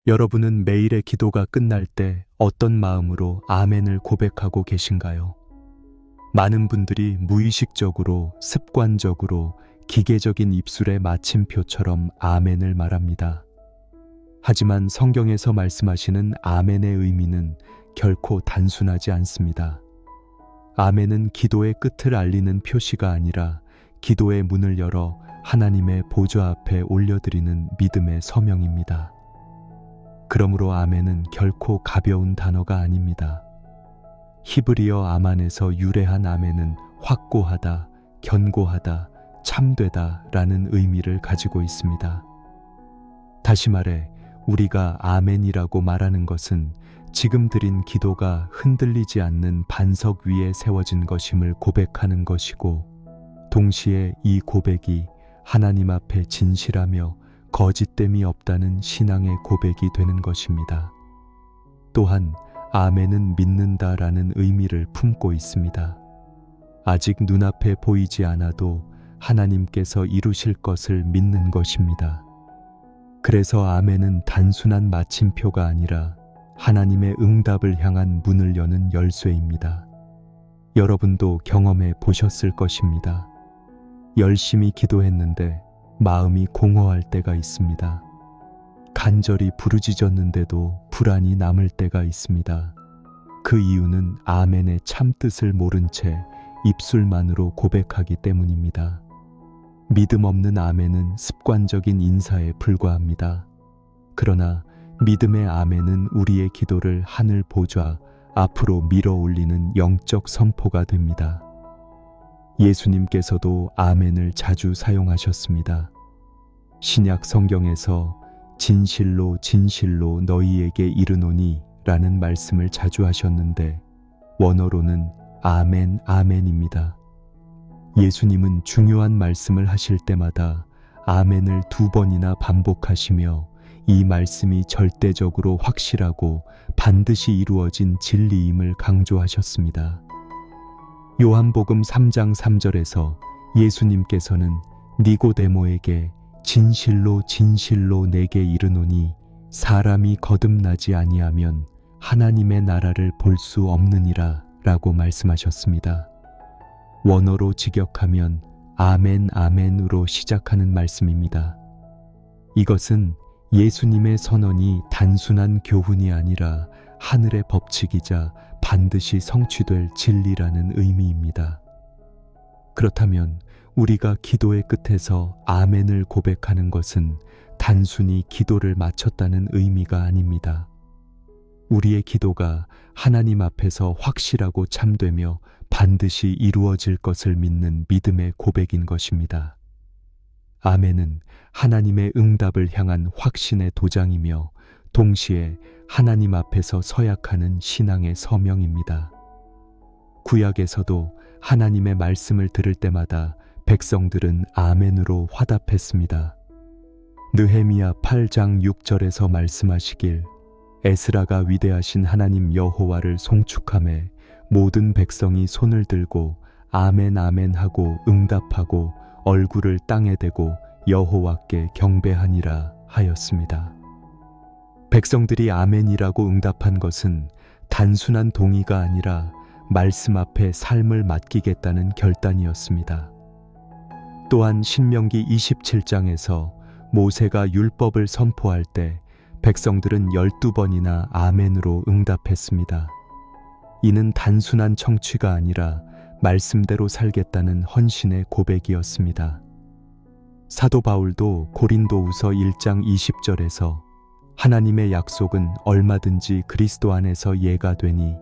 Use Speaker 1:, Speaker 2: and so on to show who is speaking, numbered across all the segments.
Speaker 1: 여러분은 매일의 기도가 끝날 때 어떤 마음으로 아멘을 고백하고 계신가요? 많은 분들이 무의식적으로, 습관적으로, 기계적인 입술의 마침표처럼 아멘을 말합니다. 하지만 성경에서 말씀하시는 아멘의 의미는 결코 단순하지 않습니다. 아멘은 기도의 끝을 알리는 표시가 아니라 기도의 문을 열어 하나님의 보좌 앞에 올려드리는 믿음의 서명입니다. 그러므로 아멘은 결코 가벼운 단어가 아닙니다. 히브리어 아만에서 유래한 아멘은 확고하다, 견고하다, 참되다 라는 의미를 가지고 있습니다. 다시 말해 우리가 아멘이라고 말하는 것은 지금 드린 기도가 흔들리지 않는 반석 위에 세워진 것임을 고백하는 것이고, 동시에 이 고백이 하나님 앞에 진실하며 거짓됨이 없다는 신앙의 고백이 되는 것입니다. 또한 아멘은 믿는다라는 의미를 품고 있습니다. 아직 눈앞에 보이지 않아도 하나님께서 이루실 것을 믿는 것입니다. 그래서 아멘은 단순한 마침표가 아니라 하나님의 응답을 향한 문을 여는 열쇠입니다. 여러분도 경험해 보셨을 것입니다. 열심히 기도했는데 마음이 공허할 때가 있습니다. 간절히 부르짖었는데도 불안이 남을 때가 있습니다. 그 이유는 아멘의 참뜻을 모른 채 입술만으로 고백하기 때문입니다. 믿음 없는 아멘은 습관적인 인사에 불과합니다. 그러나 믿음의 아멘은 우리의 기도를 하늘 보좌 앞으로 밀어 올리는 영적 선포가 됩니다. 예수님께서도 아멘을 자주 사용하셨습니다. 신약 성경에서 진실로 진실로 너희에게 이르노니 라는 말씀을 자주 하셨는데 원어로는 아멘 아멘입니다. 예수님은 중요한 말씀을 하실 때마다 아멘을 2번이나 반복하시며 이 말씀이 절대적으로 확실하고 반드시 이루어진 진리임을 강조하셨습니다. 요한복음 3장 3절에서 예수님께서는 니고데모에게 진실로 진실로 내게 이르노니 사람이 거듭나지 아니하면 하나님의 나라를 볼 수 없느니라 라고 말씀하셨습니다. 원어로 직역하면 아멘 아멘으로 시작하는 말씀입니다. 이것은 예수님의 선언이 단순한 교훈이 아니라 하늘의 법칙이자 반드시 성취될 진리라는 의미입니다. 그렇다면 우리가 기도의 끝에서 아멘을 고백하는 것은 단순히 기도를 마쳤다는 의미가 아닙니다. 우리의 기도가 하나님 앞에서 확실하고 참되며 반드시 이루어질 것을 믿는 믿음의 고백인 것입니다. 아멘은 하나님의 응답을 향한 확신의 도장이며 동시에 하나님 앞에서 서약하는 신앙의 서명입니다. 구약에서도 하나님의 말씀을 들을 때마다 백성들은 아멘으로 화답했습니다. 느헤미야 8장 6절에서 말씀하시길 에스라가 위대하신 하나님 여호와를 송축하매 모든 백성이 손을 들고 아멘 아멘 하고 응답하고 얼굴을 땅에 대고 여호와께 경배하니라 하였습니다. 백성들이 아멘이라고 응답한 것은 단순한 동의가 아니라 말씀 앞에 삶을 맡기겠다는 결단이었습니다. 또한 신명기 27장에서 모세가 율법을 선포할 때 백성들은 12번이나 아멘으로 응답했습니다. 이는 단순한 청취가 아니라 말씀대로 살겠다는 헌신의 고백이었습니다. 사도 바울도 고린도후서 1장 20절에서 하나님의 약속은 얼마든지 그리스도 안에서 예가 되니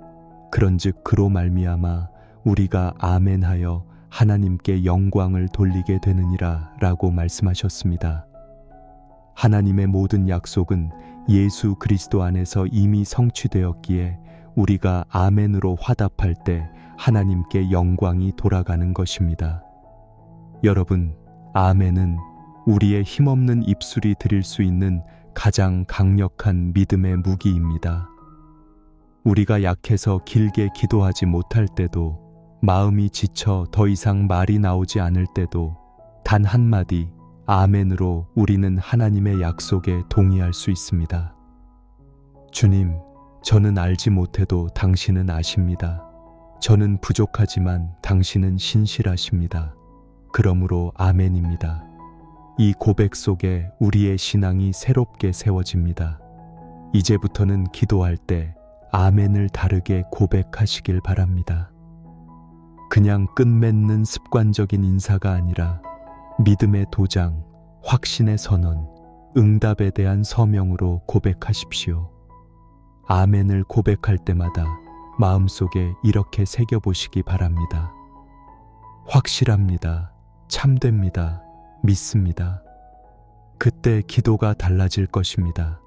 Speaker 1: 그런즉 그로 말미암아 우리가 아멘하여 하나님께 영광을 돌리게 되느니라 라고 말씀하셨습니다. 하나님의 모든 약속은 예수 그리스도 안에서 이미 성취되었기에 우리가 아멘으로 화답할 때 하나님께 영광이 돌아가는 것입니다. 여러분, 아멘은 우리의 힘없는 입술이 드릴 수 있는 가장 강력한 믿음의 무기입니다. 우리가 약해서 길게 기도하지 못할 때도, 마음이 지쳐 더 이상 말이 나오지 않을 때도 단 한마디 아멘으로 우리는 하나님의 약속에 동의할 수 있습니다. 주님, 저는 알지 못해도 당신은 아십니다. 저는 부족하지만 당신은 신실하십니다. 그러므로 아멘입니다. 이 고백 속에 우리의 신앙이 새롭게 세워집니다. 이제부터는 기도할 때 아멘을 다르게 고백하시길 바랍니다. 그냥 끝맺는 습관적인 인사가 아니라 믿음의 도장, 확신의 선언, 응답에 대한 서명으로 고백하십시오. 아멘을 고백할 때마다 마음속에 이렇게 새겨보시기 바랍니다. 확실합니다. 참됩니다. 믿습니다. 그때 기도가 달라질 것입니다.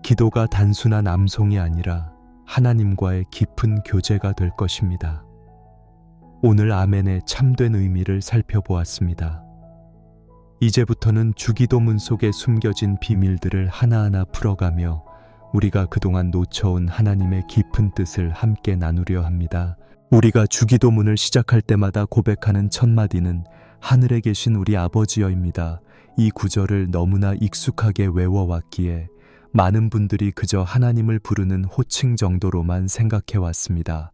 Speaker 1: 기도가 단순한 암송이 아니라 하나님과의 깊은 교제가 될 것입니다. 오늘 아멘의 참된 의미를 살펴보았습니다. 이제부터는 주기도문 속에 숨겨진 비밀들을 하나하나 풀어가며 우리가 그동안 놓쳐온 하나님의 깊은 뜻을 함께 나누려 합니다. 우리가 주기도문을 시작할 때마다 고백하는 첫 마디는 하늘에 계신 우리 아버지여입니다. 이 구절을 너무나 익숙하게 외워왔기에 많은 분들이 그저 하나님을 부르는 호칭 정도로만 생각해왔습니다.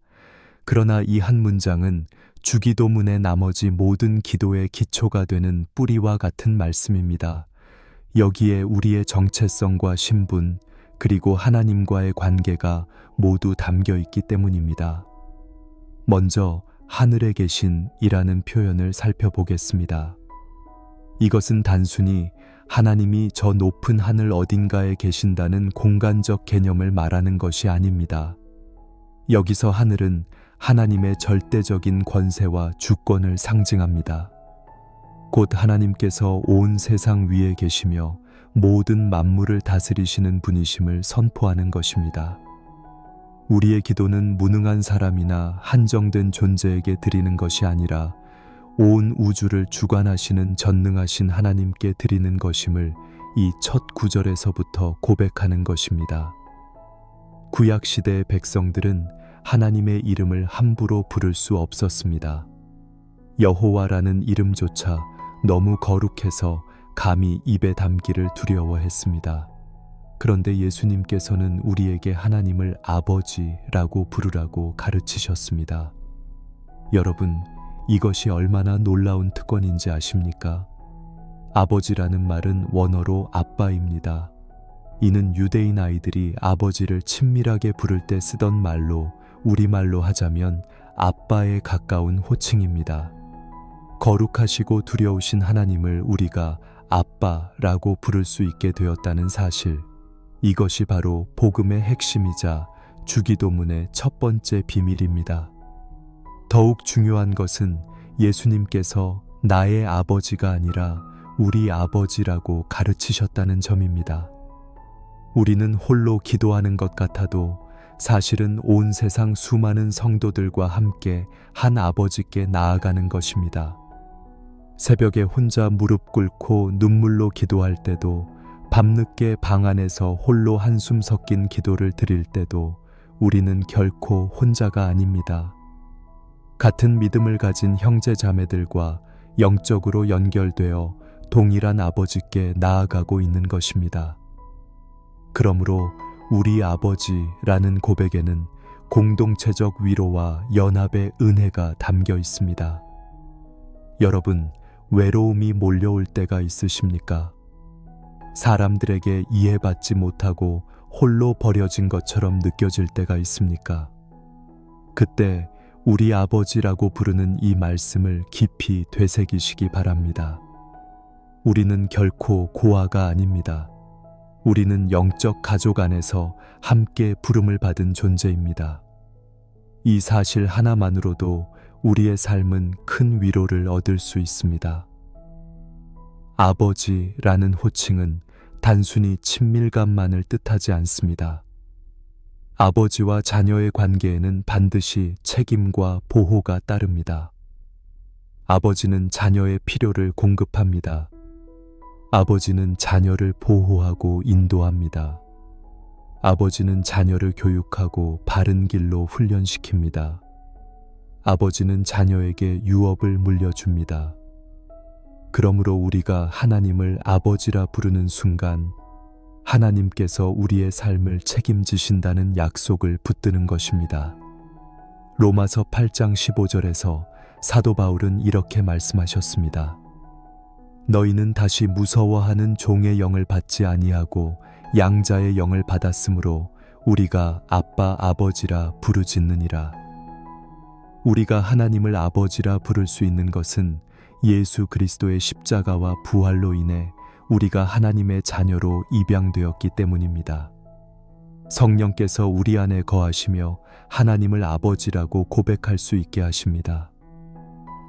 Speaker 1: 그러나 이 한 문장은 주기도문의 나머지 모든 기도의 기초가 되는 뿌리와 같은 말씀입니다. 여기에 우리의 정체성과 신분, 그리고 하나님과의 관계가 모두 담겨 있기 때문입니다. 먼저 하늘에 계신 이라는 표현을 살펴보겠습니다. 이것은 단순히 하나님이 저 높은 하늘 어딘가에 계신다는 공간적 개념을 말하는 것이 아닙니다. 여기서 하늘은 하나님의 절대적인 권세와 주권을 상징합니다. 곧 하나님께서 온 세상 위에 계시며 모든 만물을 다스리시는 분이심을 선포하는 것입니다. 우리의 기도는 무능한 사람이나 한정된 존재에게 드리는 것이 아니라 온 우주를 주관하시는 전능하신 하나님께 드리는 것임을 이 첫 구절에서부터 고백하는 것입니다. 구약시대의 백성들은 하나님의 이름을 함부로 부를 수 없었습니다. 여호와라는 이름조차 너무 거룩해서 감히 입에 담기를 두려워했습니다. 그런데 예수님께서는 우리에게 하나님을 아버지라고 부르라고 가르치셨습니다. 여러분, 이것이 얼마나 놀라운 특권인지 아십니까? 아버지라는 말은 원어로 아빠입니다. 이는 유대인 아이들이 아버지를 친밀하게 부를 때 쓰던 말로 우리말로 하자면 아빠에 가까운 호칭입니다. 거룩하시고 두려우신 하나님을 우리가 아빠라고 부를 수 있게 되었다는 사실, 이것이 바로 복음의 핵심이자 주기도문의 첫 번째 비밀입니다. 더욱 중요한 것은 예수님께서 나의 아버지가 아니라 우리 아버지라고 가르치셨다는 점입니다. 우리는 홀로 기도하는 것 같아도 사실은 온 세상 수많은 성도들과 함께 한 아버지께 나아가는 것입니다. 새벽에 혼자 무릎 꿇고 눈물로 기도할 때도, 밤늦게 방 안에서 홀로 한숨 섞인 기도를 드릴 때도 우리는 결코 혼자가 아닙니다. 같은 믿음을 가진 형제 자매들과 영적으로 연결되어 동일한 아버지께 나아가고 있는 것입니다. 그러므로 우리 아버지라는 고백에는 공동체적 위로와 연합의 은혜가 담겨 있습니다. 여러분, 외로움이 몰려올 때가 있으십니까? 사람들에게 이해받지 못하고 홀로 버려진 것처럼 느껴질 때가 있습니까? 그때 우리 아버지라고 부르는 이 말씀을 깊이 되새기시기 바랍니다. 우리는 결코 고아가 아닙니다. 우리는 영적 가족 안에서 함께 부름을 받은 존재입니다. 이 사실 하나만으로도 우리의 삶은 큰 위로를 얻을 수 있습니다. 아버지라는 호칭은 단순히 친밀감만을 뜻하지 않습니다. 아버지와 자녀의 관계에는 반드시 책임과 보호가 따릅니다. 아버지는 자녀의 필요를 공급합니다. 아버지는 자녀를 보호하고 인도합니다. 아버지는 자녀를 교육하고 바른 길로 훈련시킵니다. 아버지는 자녀에게 유업을 물려줍니다. 그러므로 우리가 하나님을 아버지라 부르는 순간 하나님께서 우리의 삶을 책임지신다는 약속을 붙드는 것입니다. 로마서 8장 15절에서 사도 바울은 이렇게 말씀하셨습니다. 너희는 다시 무서워하는 종의 영을 받지 아니하고 양자의 영을 받았으므로 우리가 아빠 아버지라 부르짖느니라. 우리가 하나님을 아버지라 부를 수 있는 것은 예수 그리스도의 십자가와 부활로 인해 우리가 하나님의 자녀로 입양되었기 때문입니다. 성령께서 우리 안에 거하시며 하나님을 아버지라고 고백할 수 있게 하십니다.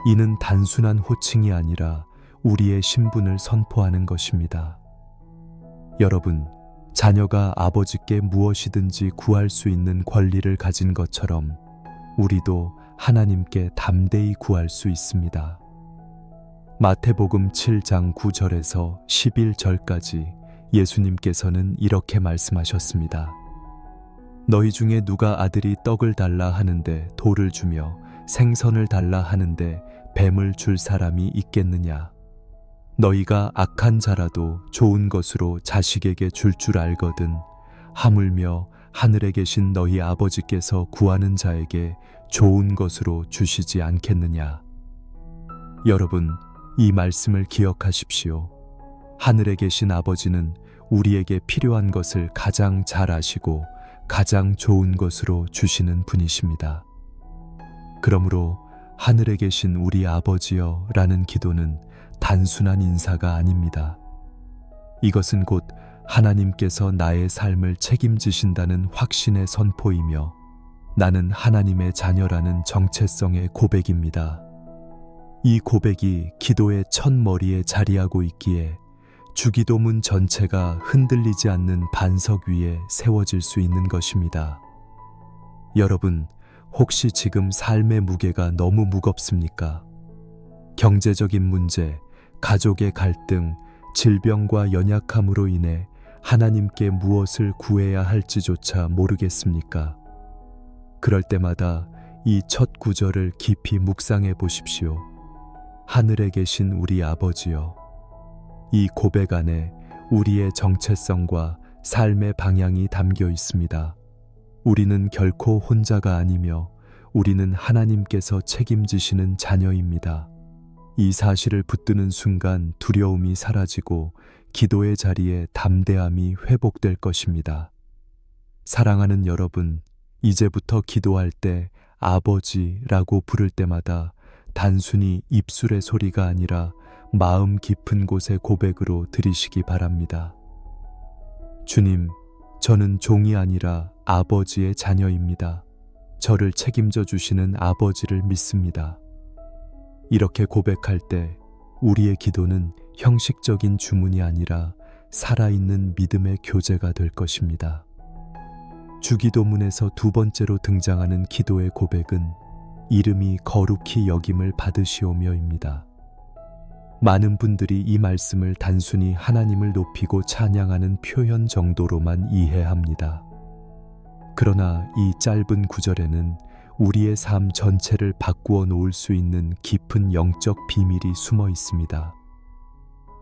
Speaker 1: 이는 단순한 호칭이 아니라 우리의 신분을 선포하는 것입니다. 여러분, 자녀가 아버지께 무엇이든지 구할 수 있는 권리를 가진 것처럼 우리도 하나님께 담대히 구할 수 있습니다. 마태복음 7장 9절에서 11절까지 예수님께서는 이렇게 말씀하셨습니다. 너희 중에 누가 아들이 떡을 달라 하는데 돌을 주며 생선을 달라 하는데 뱀을 줄 사람이 있겠느냐? 너희가 악한 자라도 좋은 것으로 자식에게 줄 줄 알거든 하물며 하늘에 계신 너희 아버지께서 구하는 자에게 좋은 것으로 주시지 않겠느냐? 여러분, 이 말씀을 기억하십시오. 하늘에 계신 아버지는 우리에게 필요한 것을 가장 잘 아시고 가장 좋은 것으로 주시는 분이십니다. 그러므로 하늘에 계신 우리 아버지여 라는 기도는 단순한 인사가 아닙니다. 이것은 곧 하나님께서 나의 삶을 책임지신다는 확신의 선포이며 나는 하나님의 자녀라는 정체성의 고백입니다. 이 고백이 기도의 첫머리에 자리하고 있기에 주기도문 전체가 흔들리지 않는 반석 위에 세워질 수 있는 것입니다. 여러분, 혹시 지금 삶의 무게가 너무 무겁습니까? 경제적인 문제, 가족의 갈등, 질병과 연약함으로 인해 하나님께 무엇을 구해야 할지조차 모르겠습니까? 그럴 때마다 이 첫 구절을 깊이 묵상해 보십시오. 하늘에 계신 우리 아버지여. 이 고백 안에 우리의 정체성과 삶의 방향이 담겨 있습니다. 우리는 결코 혼자가 아니며 우리는 하나님께서 책임지시는 자녀입니다. 이 사실을 붙드는 순간 두려움이 사라지고 기도의 자리에 담대함이 회복될 것입니다. 사랑하는 여러분, 이제부터 기도할 때 아버지라고 부를 때마다 단순히 입술의 소리가 아니라 마음 깊은 곳의 고백으로 드리시기 바랍니다. 주님, 저는 종이 아니라 아버지의 자녀입니다. 저를 책임져 주시는 아버지를 믿습니다. 이렇게 고백할 때 우리의 기도는 형식적인 주문이 아니라 살아있는 믿음의 교제가 될 것입니다. 주기도문에서 두 번째로 등장하는 기도의 고백은 이름이 거룩히 여김을 받으시오며입니다. 많은 분들이 이 말씀을 단순히 하나님을 높이고 찬양하는 표현 정도로만 이해합니다. 그러나 이 짧은 구절에는 우리의 삶 전체를 바꾸어 놓을 수 있는 깊은 영적 비밀이 숨어 있습니다.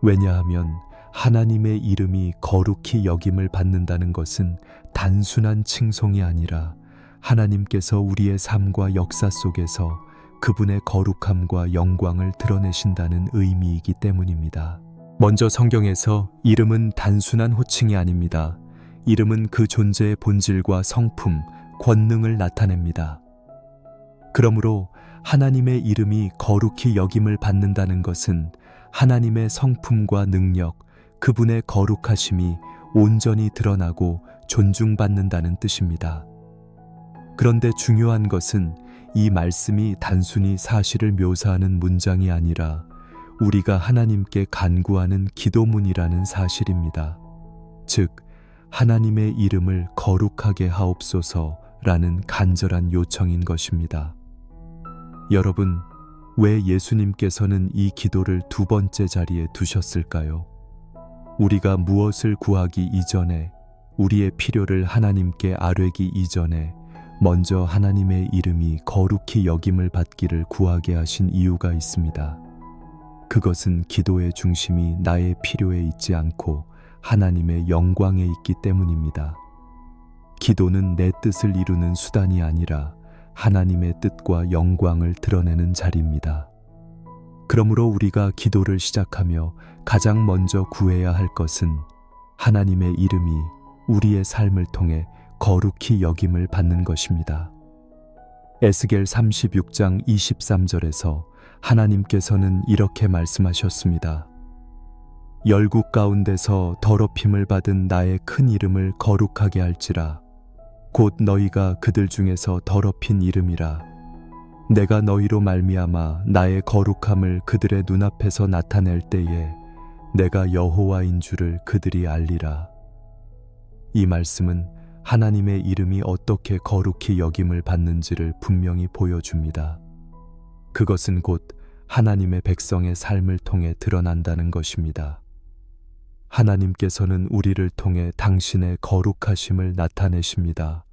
Speaker 1: 왜냐하면 하나님의 이름이 거룩히 여김을 받는다는 것은 단순한 칭송이 아니라 하나님께서 우리의 삶과 역사 속에서 그분의 거룩함과 영광을 드러내신다는 의미이기 때문입니다. 먼저 성경에서 이름은 단순한 호칭이 아닙니다. 이름은 그 존재의 본질과 성품, 권능을 나타냅니다. 그러므로 하나님의 이름이 거룩히 여김을 받는다는 것은 하나님의 성품과 능력, 그분의 거룩하심이 온전히 드러나고 존중받는다는 뜻입니다. 그런데 중요한 것은 이 말씀이 단순히 사실을 묘사하는 문장이 아니라 우리가 하나님께 간구하는 기도문이라는 사실입니다. 즉, 하나님의 이름을 거룩하게 하옵소서라는 간절한 요청인 것입니다. 여러분, 왜 예수님께서는 이 기도를 두 번째 자리에 두셨을까요? 우리가 무엇을 구하기 이전에, 우리의 필요를 하나님께 아뢰기 이전에 먼저 하나님의 이름이 거룩히 여김을 받기를 구하게 하신 이유가 있습니다. 그것은 기도의 중심이 나의 필요에 있지 않고 하나님의 영광에 있기 때문입니다. 기도는 내 뜻을 이루는 수단이 아니라 하나님의 뜻과 영광을 드러내는 자리입니다. 그러므로 우리가 기도를 시작하며 가장 먼저 구해야 할 것은 하나님의 이름이 우리의 삶을 통해 거룩히 여김을 받는 것입니다. 에스겔 36장 23절에서 하나님께서는 이렇게 말씀하셨습니다. 열국 가운데서 더럽힘을 받은 나의 큰 이름을 거룩하게 할지라. 곧 너희가 그들 중에서 더럽힌 이름이라. 내가 너희로 말미암아 나의 거룩함을 그들의 눈앞에서 나타낼 때에 내가 여호와인 줄을 그들이 알리라. 이 말씀은 하나님의 이름이 어떻게 거룩히 여김을 받는지를 분명히 보여줍니다. 그것은 곧 하나님의 백성의 삶을 통해 드러난다는 것입니다. 하나님께서는 우리를 통해 당신의 거룩하심을 나타내십니다.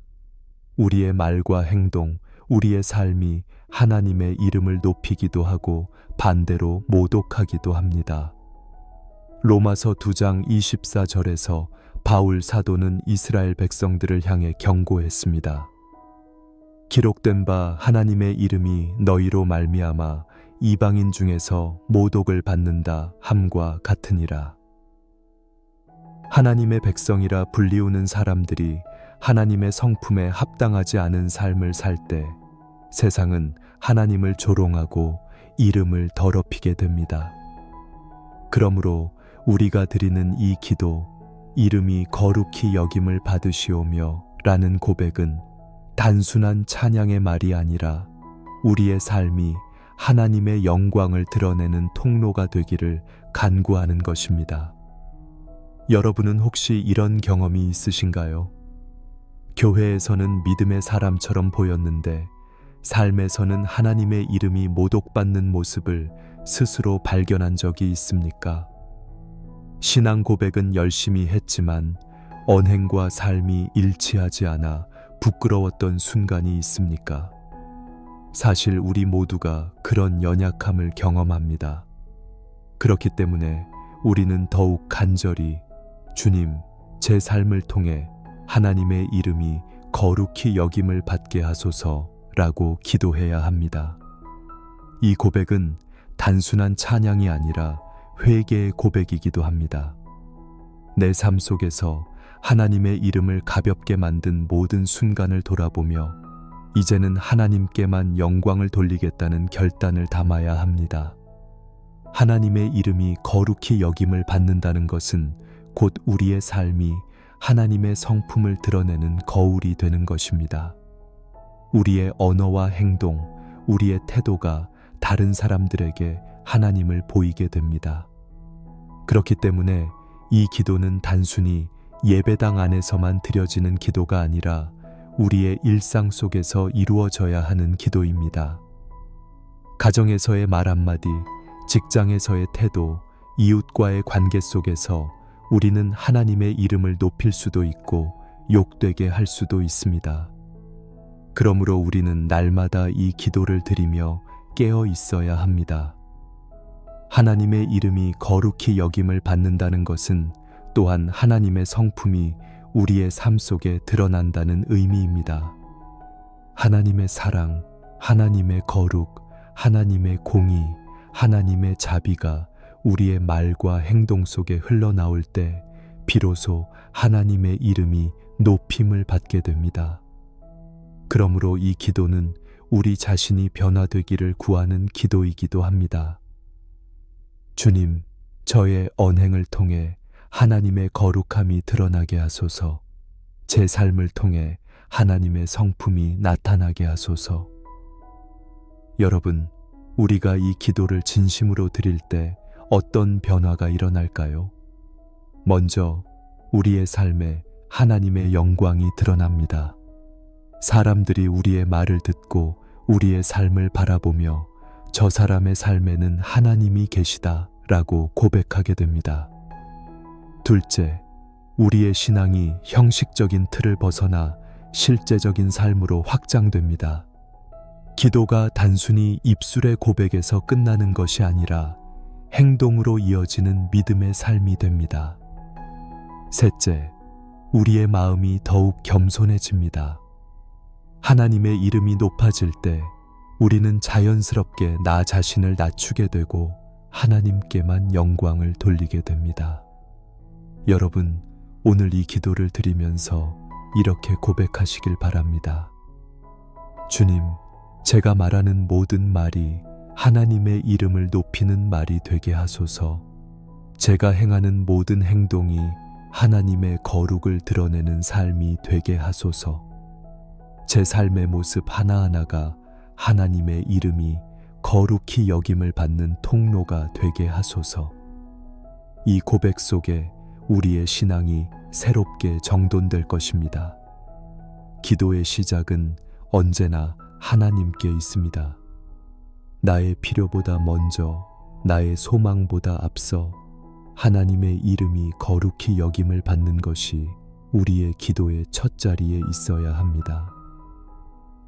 Speaker 1: 우리의 말과 행동, 우리의 삶이 하나님의 이름을 높이기도 하고 반대로 모독하기도 합니다. 로마서 2장 24절에서 바울 사도는 이스라엘 백성들을 향해 경고했습니다. 기록된 바 하나님의 이름이 너희로 말미암아 이방인 중에서 모독을 받는다 함과 같으니라. 하나님의 백성이라 불리우는 사람들이 하나님의 성품에 합당하지 않은 삶을 살 때 세상은 하나님을 조롱하고 이름을 더럽히게 됩니다. 그러므로 우리가 드리는 이 기도, 이름이 거룩히 여김을 받으시오며 라는 고백은 단순한 찬양의 말이 아니라 우리의 삶이 하나님의 영광을 드러내는 통로가 되기를 간구하는 것입니다. 여러분은 혹시 이런 경험이 있으신가요? 교회에서는 믿음의 사람처럼 보였는데 삶에서는 하나님의 이름이 모독받는 모습을 스스로 발견한 적이 있습니까? 신앙 고백은 열심히 했지만 언행과 삶이 일치하지 않아 부끄러웠던 순간이 있습니까? 사실 우리 모두가 그런 연약함을 경험합니다. 그렇기 때문에 우리는 더욱 간절히 주님, 제 삶을 통해 하나님의 이름이 거룩히 여김을 받게 하소서라고 기도해야 합니다. 이 고백은 단순한 찬양이 아니라 회개의 고백이기도 합니다. 내 삶 속에서 하나님의 이름을 가볍게 만든 모든 순간을 돌아보며 이제는 하나님께만 영광을 돌리겠다는 결단을 담아야 합니다. 하나님의 이름이 거룩히 여김을 받는다는 것은 곧 우리의 삶이 하나님의 성품을 드러내는 거울이 되는 것입니다. 우리의 언어와 행동, 우리의 태도가 다른 사람들에게 하나님을 보이게 됩니다. 그렇기 때문에 이 기도는 단순히 예배당 안에서만 드려지는 기도가 아니라 우리의 일상 속에서 이루어져야 하는 기도입니다. 가정에서의 말 한마디, 직장에서의 태도, 이웃과의 관계 속에서 우리는 하나님의 이름을 높일 수도 있고 욕되게 할 수도 있습니다. 그러므로 우리는 날마다 이 기도를 드리며 깨어 있어야 합니다. 하나님의 이름이 거룩히 여김을 받는다는 것은 또한 하나님의 성품이 우리의 삶 속에 드러난다는 의미입니다. 하나님의 사랑, 하나님의 거룩, 하나님의 공의, 하나님의 자비가 우리의 말과 행동 속에 흘러나올 때 비로소 하나님의 이름이 높임을 받게 됩니다. 그러므로 이 기도는 우리 자신이 변화되기를 구하는 기도이기도 합니다. 주님, 저의 언행을 통해 하나님의 거룩함이 드러나게 하소서. 제 삶을 통해 하나님의 성품이 나타나게 하소서. 여러분, 우리가 이 기도를 진심으로 드릴 때 어떤 변화가 일어날까요? 먼저 우리의 삶에 하나님의 영광이 드러납니다. 사람들이 우리의 말을 듣고 우리의 삶을 바라보며 저 사람의 삶에는 하나님이 계시다 라고 고백하게 됩니다. 둘째, 우리의 신앙이 형식적인 틀을 벗어나 실제적인 삶으로 확장됩니다. 기도가 단순히 입술의 고백에서 끝나는 것이 아니라 행동으로 이어지는 믿음의 삶이 됩니다. 셋째, 우리의 마음이 더욱 겸손해집니다. 하나님의 이름이 높아질 때 우리는 자연스럽게 나 자신을 낮추게 되고 하나님께만 영광을 돌리게 됩니다. 여러분, 오늘 이 기도를 드리면서 이렇게 고백하시길 바랍니다. 주님, 제가 말하는 모든 말이 하나님의 이름을 높이는 말이 되게 하소서. 제가 행하는 모든 행동이 하나님의 거룩을 드러내는 삶이 되게 하소서. 제 삶의 모습 하나하나가 하나님의 이름이 거룩히 여김을 받는 통로가 되게 하소서. 이 고백 속에 우리의 신앙이 새롭게 정돈될 것입니다. 기도의 시작은 언제나 하나님께 있습니다. 나의 필요보다 먼저, 나의 소망보다 앞서 하나님의 이름이 거룩히 여김을 받는 것이 우리의 기도의 첫 자리에 있어야 합니다.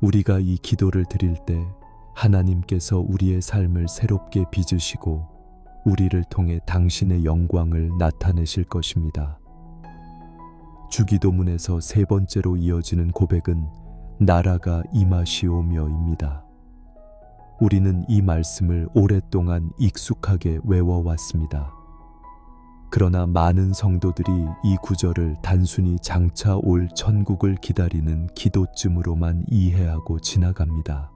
Speaker 1: 우리가 이 기도를 드릴 때 하나님께서 우리의 삶을 새롭게 빚으시고 우리를 통해 당신의 영광을 나타내실 것입니다. 주기도문에서 세 번째로 이어지는 고백은 나라가 임하시오며입니다. 우리는 이 말씀을 오랫동안 익숙하게 외워왔습니다. 그러나 많은 성도들이 이 구절을 단순히 장차 올 천국을 기다리는 기도쯤으로만 이해하고 지나갑니다.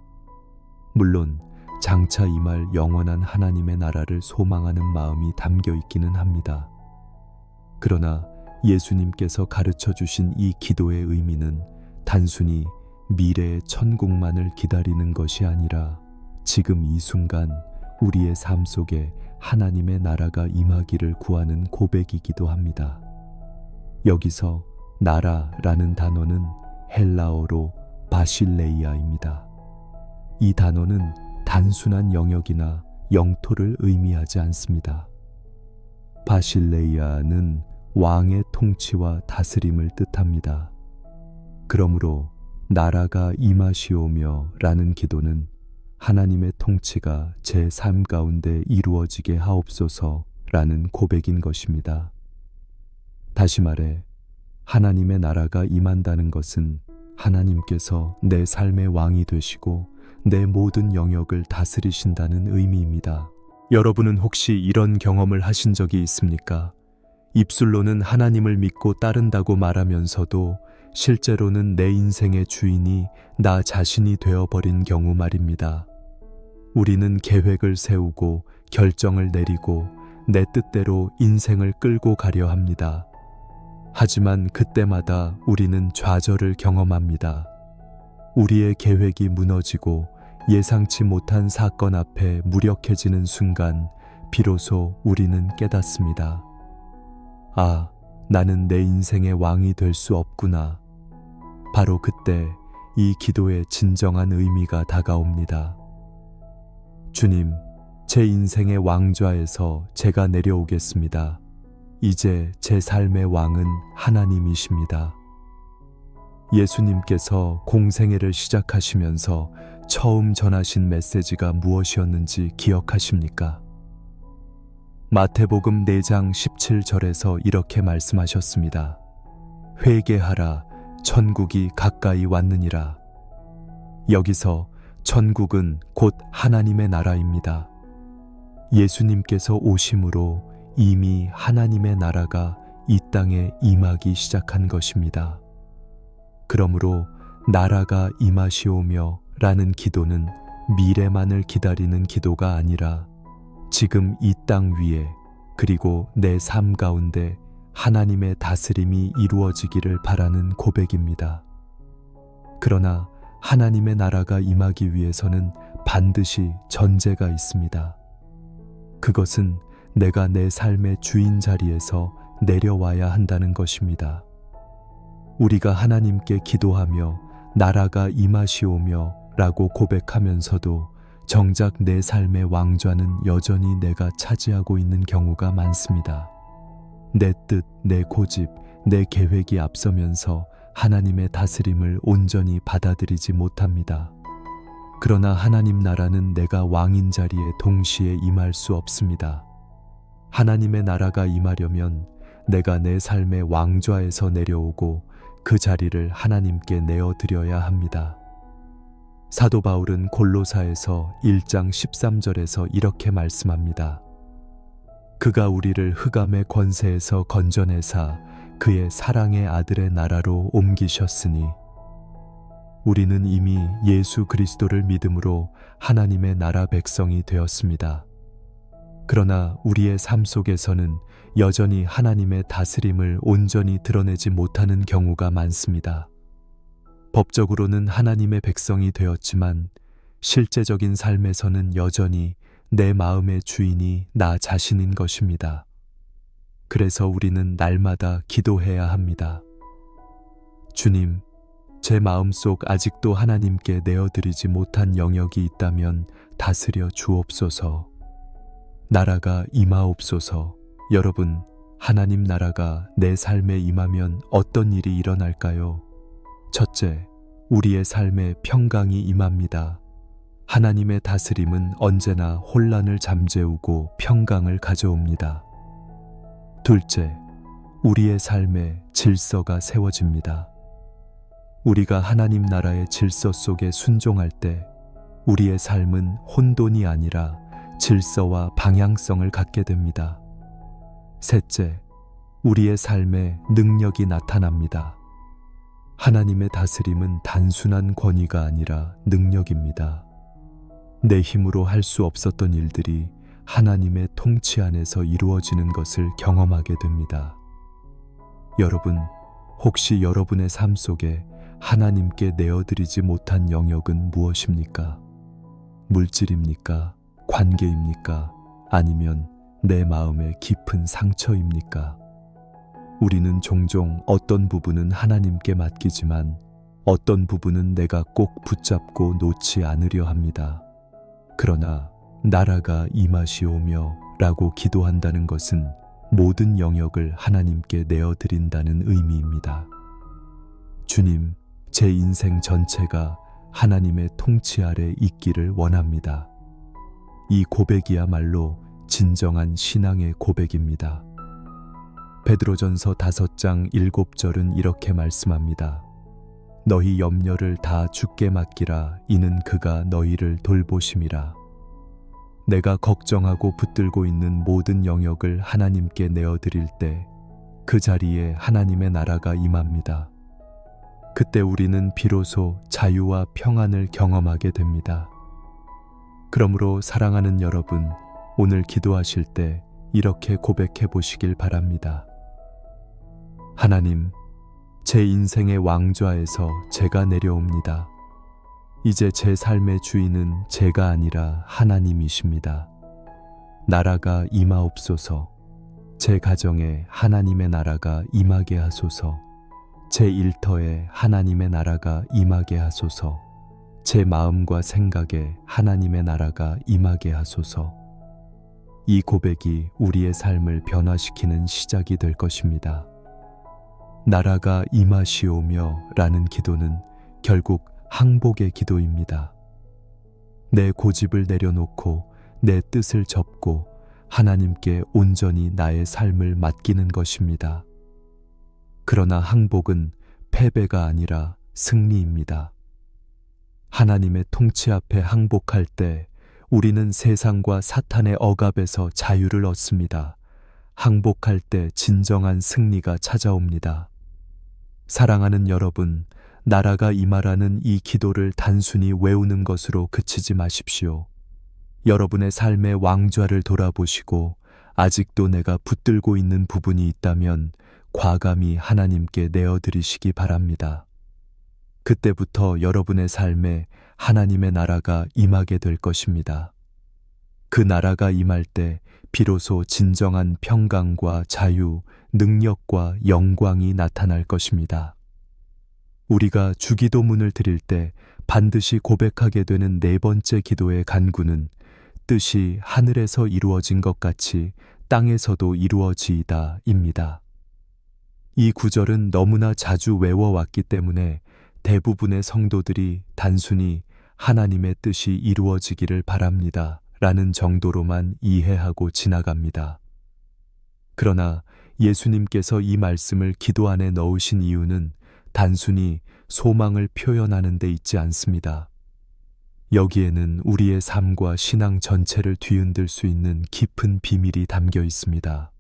Speaker 1: 물론 장차 임할 영원한 하나님의 나라를 소망하는 마음이 담겨 있기는 합니다. 그러나 예수님께서 가르쳐 주신 이 기도의 의미는 단순히 미래의 천국만을 기다리는 것이 아니라 지금 이 순간 우리의 삶 속에 하나님의 나라가 임하기를 구하는 고백이기도 합니다. 여기서 나라라는 단어는 헬라어로 바실레이아입니다. 이 단어는 단순한 영역이나 영토를 의미하지 않습니다. 바실레이아는 왕의 통치와 다스림을 뜻합니다. 그러므로 나라가 임하시오며 라는 기도는 하나님의 통치가 제 삶 가운데 이루어지게 하옵소서 라는 고백인 것입니다. 다시 말해 하나님의 나라가 임한다는 것은 하나님께서 내 삶의 왕이 되시고 내 모든 영역을 다스리신다는 의미입니다. 여러분은 혹시 이런 경험을 하신 적이 있습니까? 입술로는 하나님을 믿고 따른다고 말하면서도 실제로는 내 인생의 주인이 나 자신이 되어버린 경우 말입니다. 우리는 계획을 세우고 결정을 내리고 내 뜻대로 인생을 끌고 가려 합니다. 하지만 그때마다 우리는 좌절을 경험합니다. 우리의 계획이 무너지고 예상치 못한 사건 앞에 무력해지는 순간 비로소 우리는 깨닫습니다. 아, 나는 내 인생의 왕이 될 수 없구나. 바로 그때 이 기도의 진정한 의미가 다가옵니다. 주님, 제 인생의 왕좌에서 제가 내려오겠습니다. 이제 제 삶의 왕은 하나님이십니다. 예수님께서 공생애를 시작하시면서 처음 전하신 메시지가 무엇이었는지 기억하십니까? 마태복음 4장 17절에서 이렇게 말씀하셨습니다. 회개하라, 천국이 가까이 왔느니라. 여기서 천국은 곧 하나님의 나라입니다. 예수님께서 오심으로 이미 하나님의 나라가 이 땅에 임하기 시작한 것입니다. 그러므로 나라가 임하시오며 라는 기도는 미래만을 기다리는 기도가 아니라 지금 이 땅 위에 그리고 내 삶 가운데 하나님의 다스림이 이루어지기를 바라는 고백입니다. 그러나 하나님의 나라가 임하기 위해서는 반드시 전제가 있습니다. 그것은 내가 내 삶의 주인 자리에서 내려와야 한다는 것입니다. 우리가 하나님께 기도하며 나라가 임하시오며 라고 고백하면서도 정작 내 삶의 왕좌는 여전히 내가 차지하고 있는 경우가 많습니다. 내 뜻, 내 고집, 내 계획이 앞서면서 하나님의 다스림을 온전히 받아들이지 못합니다. 그러나 하나님 나라는 내가 왕인 자리에 동시에 임할 수 없습니다. 하나님의 나라가 임하려면 내가 내 삶의 왕좌에서 내려오고 그 자리를 하나님께 내어드려야 합니다. 사도 바울은 골로사에서 1장 13절에서 이렇게 말씀합니다. 그가 우리를 흑암의 권세에서 건져내사 그의 사랑의 아들의 나라로 옮기셨으니 우리는 이미 예수 그리스도를 믿음으로 하나님의 나라 백성이 되었습니다. 그러나 우리의 삶 속에서는 여전히 하나님의 다스림을 온전히 드러내지 못하는 경우가 많습니다. 법적으로는 하나님의 백성이 되었지만 실제적인 삶에서는 여전히 내 마음의 주인이 나 자신인 것입니다. 그래서 우리는 날마다 기도해야 합니다. 주님, 제 마음속 아직도 하나님께 내어드리지 못한 영역이 있다면 다스려 주옵소서. 나라가 임하옵소서. 여러분, 하나님 나라가 내 삶에 임하면 어떤 일이 일어날까요? 첫째, 우리의 삶에 평강이 임합니다. 하나님의 다스림은 언제나 혼란을 잠재우고 평강을 가져옵니다. 둘째, 우리의 삶에 질서가 세워집니다. 우리가 하나님 나라의 질서 속에 순종할 때 우리의 삶은 혼돈이 아니라 질서와 방향성을 갖게 됩니다. 셋째, 우리의 삶에 능력이 나타납니다. 하나님의 다스림은 단순한 권위가 아니라 능력입니다. 내 힘으로 할 수 없었던 일들이 하나님의 통치 안에서 이루어지는 것을 경험하게 됩니다. 여러분, 혹시 여러분의 삶 속에 하나님께 내어드리지 못한 영역은 무엇입니까? 물질입니까? 관계입니까? 아니면 내 마음의 깊은 상처입니까? 우리는 종종 어떤 부분은 하나님께 맡기지만 어떤 부분은 내가 꼭 붙잡고 놓지 않으려 합니다. 그러나 나라가 임하시오며 라고 기도한다는 것은 모든 영역을 하나님께 내어드린다는 의미입니다. 주님, 제 인생 전체가 하나님의 통치 아래 있기를 원합니다. 이 고백이야말로 진정한 신앙의 고백입니다. 베드로전서 5장 7절은 이렇게 말씀합니다. 너희 염려를 다 주께 맡기라. 이는 그가 너희를 돌보심이라. 내가 걱정하고 붙들고 있는 모든 영역을 하나님께 내어드릴 때 그 자리에 하나님의 나라가 임합니다. 그때 우리는 비로소 자유와 평안을 경험하게 됩니다. 그러므로 사랑하는 여러분, 오늘 기도하실 때 이렇게 고백해 보시길 바랍니다. 하나님, 제 인생의 왕좌에서 제가 내려옵니다. 이제 제 삶의 주인은 제가 아니라 하나님이십니다. 나라가 임하옵소서. 제 가정에 하나님의 나라가 임하게 하소서. 제 일터에 하나님의 나라가 임하게 하소서. 제 마음과 생각에 하나님의 나라가 임하게 하소서. 이 고백이 우리의 삶을 변화시키는 시작이 될 것입니다. 나라가 임하시오며 라는 기도는 결국 항복의 기도입니다. 내 고집을 내려놓고 내 뜻을 접고 하나님께 온전히 나의 삶을 맡기는 것입니다. 그러나 항복은 패배가 아니라 승리입니다. 하나님의 통치 앞에 항복할 때 우리는 세상과 사탄의 억압에서 자유를 얻습니다. 항복할 때 진정한 승리가 찾아옵니다. 사랑하는 여러분, 나라가 임하라는 이 기도를 단순히 외우는 것으로 그치지 마십시오. 여러분의 삶의 왕좌를 돌아보시고 아직도 내가 붙들고 있는 부분이 있다면 과감히 하나님께 내어드리시기 바랍니다. 그때부터 여러분의 삶에 하나님의 나라가 임하게 될 것입니다. 그 나라가 임할 때 비로소 진정한 평강과 자유, 능력과 영광이 나타날 것입니다. 우리가 주기도문을 드릴 때 반드시 고백하게 되는 네 번째 기도의 간구는 뜻이 하늘에서 이루어진 것 같이 땅에서도 이루어지이다입니다. 이 구절은 너무나 자주 외워왔기 때문에 대부분의 성도들이 단순히 하나님의 뜻이 이루어지기를 바랍니다 라는 정도로만 이해하고 지나갑니다. 그러나 예수님께서 이 말씀을 기도 안에 넣으신 이유는 단순히 소망을 표현하는 데 있지 않습니다. 여기에는 우리의 삶과 신앙 전체를 뒤흔들 수 있는 깊은 비밀이 담겨 있습니다.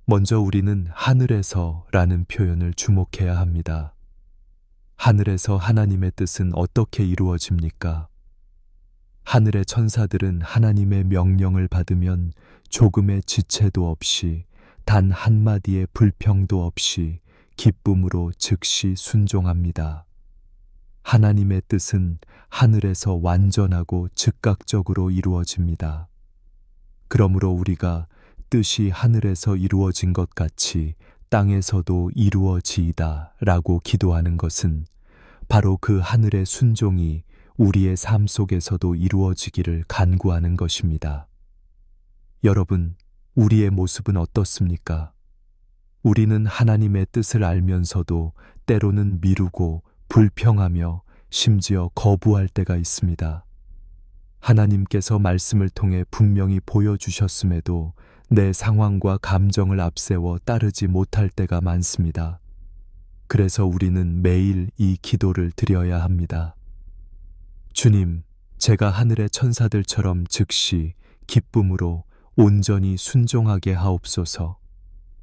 Speaker 1: 먼저 우리는 하늘에서라는 표현을 주목해야 합니다. 하늘에서 하나님의 뜻은 어떻게 이루어집니까? 하늘의 천사들은 하나님의 명령을 받으면 조금의 지체도 없이 단 한마디의 불평도 없이 기쁨으로 즉시 순종합니다. 하나님의 뜻은 하늘에서 완전하고 즉각적으로 이루어집니다. 그러므로 우리가 뜻이 하늘에서 이루어진 것 같이 땅에서도 이루어지이다 라고 기도하는 것은 바로 그 하늘의 순종이 우리의 삶 속에서도 이루어지기를 간구하는 것입니다. 여러분, 우리의 모습은 어떻습니까? 우리는 하나님의 뜻을 알면서도 때로는 미루고 불평하며 심지어 거부할 때가 있습니다. 하나님께서 말씀을 통해 분명히 보여주셨음에도 내 상황과 감정을 앞세워 따르지 못할 때가 많습니다. 그래서 우리는 매일 이 기도를 드려야 합니다. 주님, 제가 하늘의 천사들처럼 즉시 기쁨으로 온전히 순종하게 하옵소서.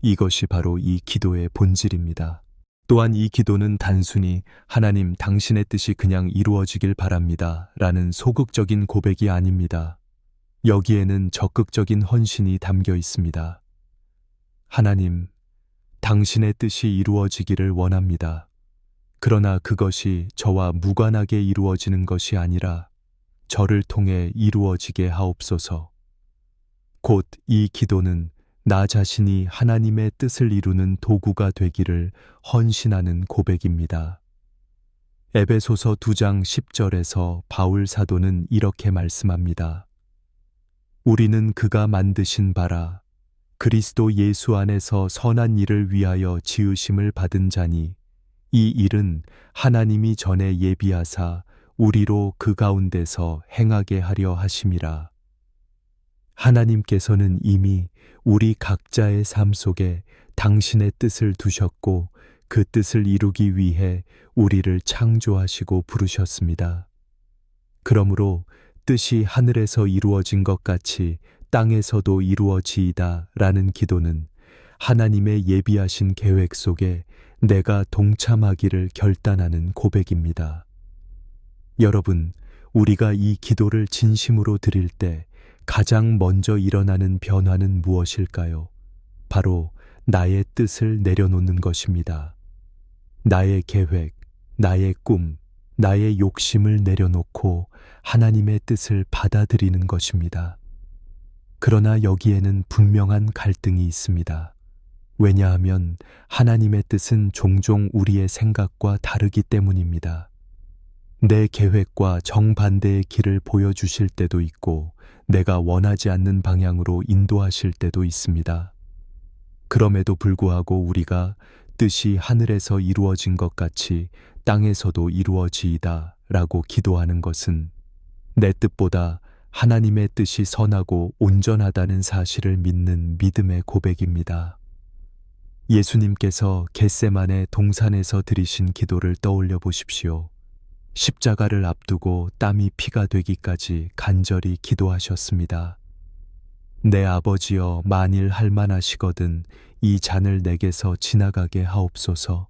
Speaker 1: 이것이 바로 이 기도의 본질입니다. 또한 이 기도는 단순히 하나님 당신의 뜻이 그냥 이루어지길 바랍니다 라는 소극적인 고백이 아닙니다. 여기에는 적극적인 헌신이 담겨 있습니다. 하나님, 당신의 뜻이 이루어지기를 원합니다. 그러나 그것이 저와 무관하게 이루어지는 것이 아니라 저를 통해 이루어지게 하옵소서. 곧 이 기도는 나 자신이 하나님의 뜻을 이루는 도구가 되기를 헌신하는 고백입니다. 에베소서 2장 10절에서 바울 사도는 이렇게 말씀합니다. 우리는 그가 만드신 바라 그리스도 예수 안에서 선한 일을 위하여 지으심을 받은 자니 이 일은 하나님이 전에 예비하사 우리로 그 가운데서 행하게 하려 하심이라. 하나님께서는 이미 우리 각자의 삶 속에 당신의 뜻을 두셨고 그 뜻을 이루기 위해 우리를 창조하시고 부르셨습니다. 그러므로 뜻이 하늘에서 이루어진 것 같이 땅에서도 이루어지이다 라는 기도는 하나님의 예비하신 계획 속에 내가 동참하기를 결단하는 고백입니다. 여러분, 우리가 이 기도를 진심으로 드릴 때 가장 먼저 일어나는 변화는 무엇일까요? 바로 나의 뜻을 내려놓는 것입니다. 나의 계획, 나의 꿈, 나의 욕심을 내려놓고 하나님의 뜻을 받아들이는 것입니다. 그러나 여기에는 분명한 갈등이 있습니다. 왜냐하면 하나님의 뜻은 종종 우리의 생각과 다르기 때문입니다. 내 계획과 정반대의 길을 보여주실 때도 있고 내가 원하지 않는 방향으로 인도하실 때도 있습니다. 그럼에도 불구하고 우리가 뜻이 하늘에서 이루어진 것 같이 땅에서도 이루어지이다 라고 기도하는 것은 내 뜻보다 하나님의 뜻이 선하고 온전하다는 사실을 믿는 믿음의 고백입니다. 예수님께서 겟세마네 동산에서 드리신 기도를 떠올려 보십시오. 십자가를 앞두고 땀이 피가 되기까지 간절히 기도하셨습니다. 내 아버지여, 만일 할만하시거든 이 잔을 내게서 지나가게 하옵소서.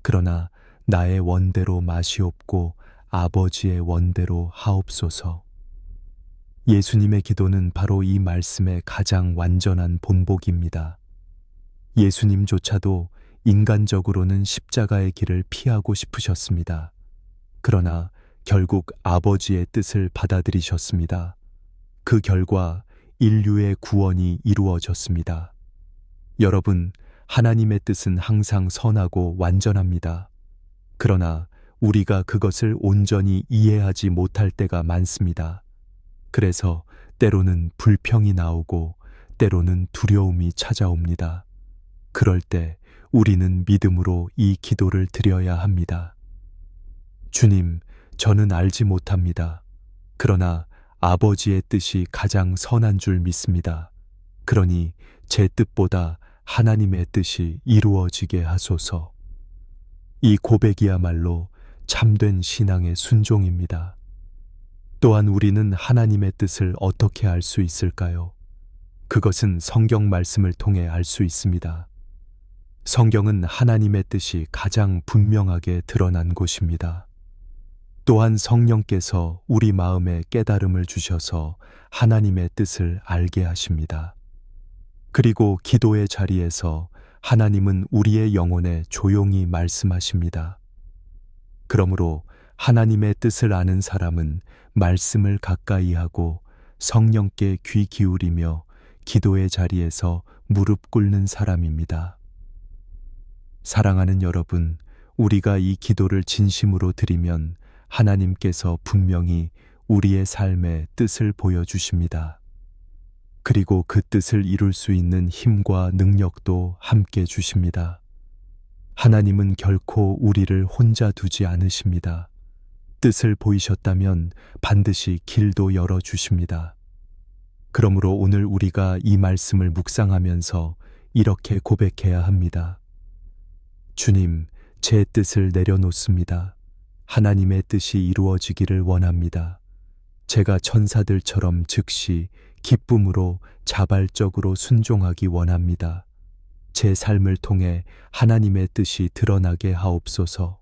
Speaker 1: 그러나 나의 원대로 마시옵고 아버지의 원대로 하옵소서. 예수님의 기도는 바로 이 말씀의 가장 완전한 본복입니다. 예수님조차도 인간적으로는 십자가의 길을 피하고 싶으셨습니다. 그러나 결국 아버지의 뜻을 받아들이셨습니다. 그 결과 인류의 구원이 이루어졌습니다. 여러분, 하나님의 뜻은 항상 선하고 완전합니다. 그러나 우리가 그것을 온전히 이해하지 못할 때가 많습니다. 그래서 때로는 불평이 나오고 때로는 두려움이 찾아옵니다. 그럴 때 우리는 믿음으로 이 기도를 드려야 합니다. 주님, 저는 알지 못합니다. 그러나 아버지의 뜻이 가장 선한 줄 믿습니다. 그러니 제 뜻보다 하나님의 뜻이 이루어지게 하소서. 이 고백이야말로 참된 신앙의 순종입니다. 또한 우리는 하나님의 뜻을 어떻게 알 수 있을까요? 그것은 성경 말씀을 통해 알 수 있습니다. 성경은 하나님의 뜻이 가장 분명하게 드러난 곳입니다. 또한 성령께서 우리 마음에 깨달음을 주셔서 하나님의 뜻을 알게 하십니다. 그리고 기도의 자리에서 하나님은 우리의 영혼에 조용히 말씀하십니다. 그러므로 하나님의 뜻을 아는 사람은 말씀을 가까이 하고 성령께 귀 기울이며 기도의 자리에서 무릎 꿇는 사람입니다. 사랑하는 여러분, 우리가 이 기도를 진심으로 드리면 하나님께서 분명히 우리의 삶의 뜻을 보여주십니다. 그리고 그 뜻을 이룰 수 있는 힘과 능력도 함께 주십니다. 하나님은 결코 우리를 혼자 두지 않으십니다. 뜻을 보이셨다면 반드시 길도 열어주십니다. 그러므로 오늘 우리가 이 말씀을 묵상하면서 이렇게 고백해야 합니다. 주님, 제 뜻을 내려놓습니다. 하나님의 뜻이 이루어지기를 원합니다. 제가 천사들처럼 즉시 기쁨으로 자발적으로 순종하기 원합니다. 제 삶을 통해 하나님의 뜻이 드러나게 하옵소서.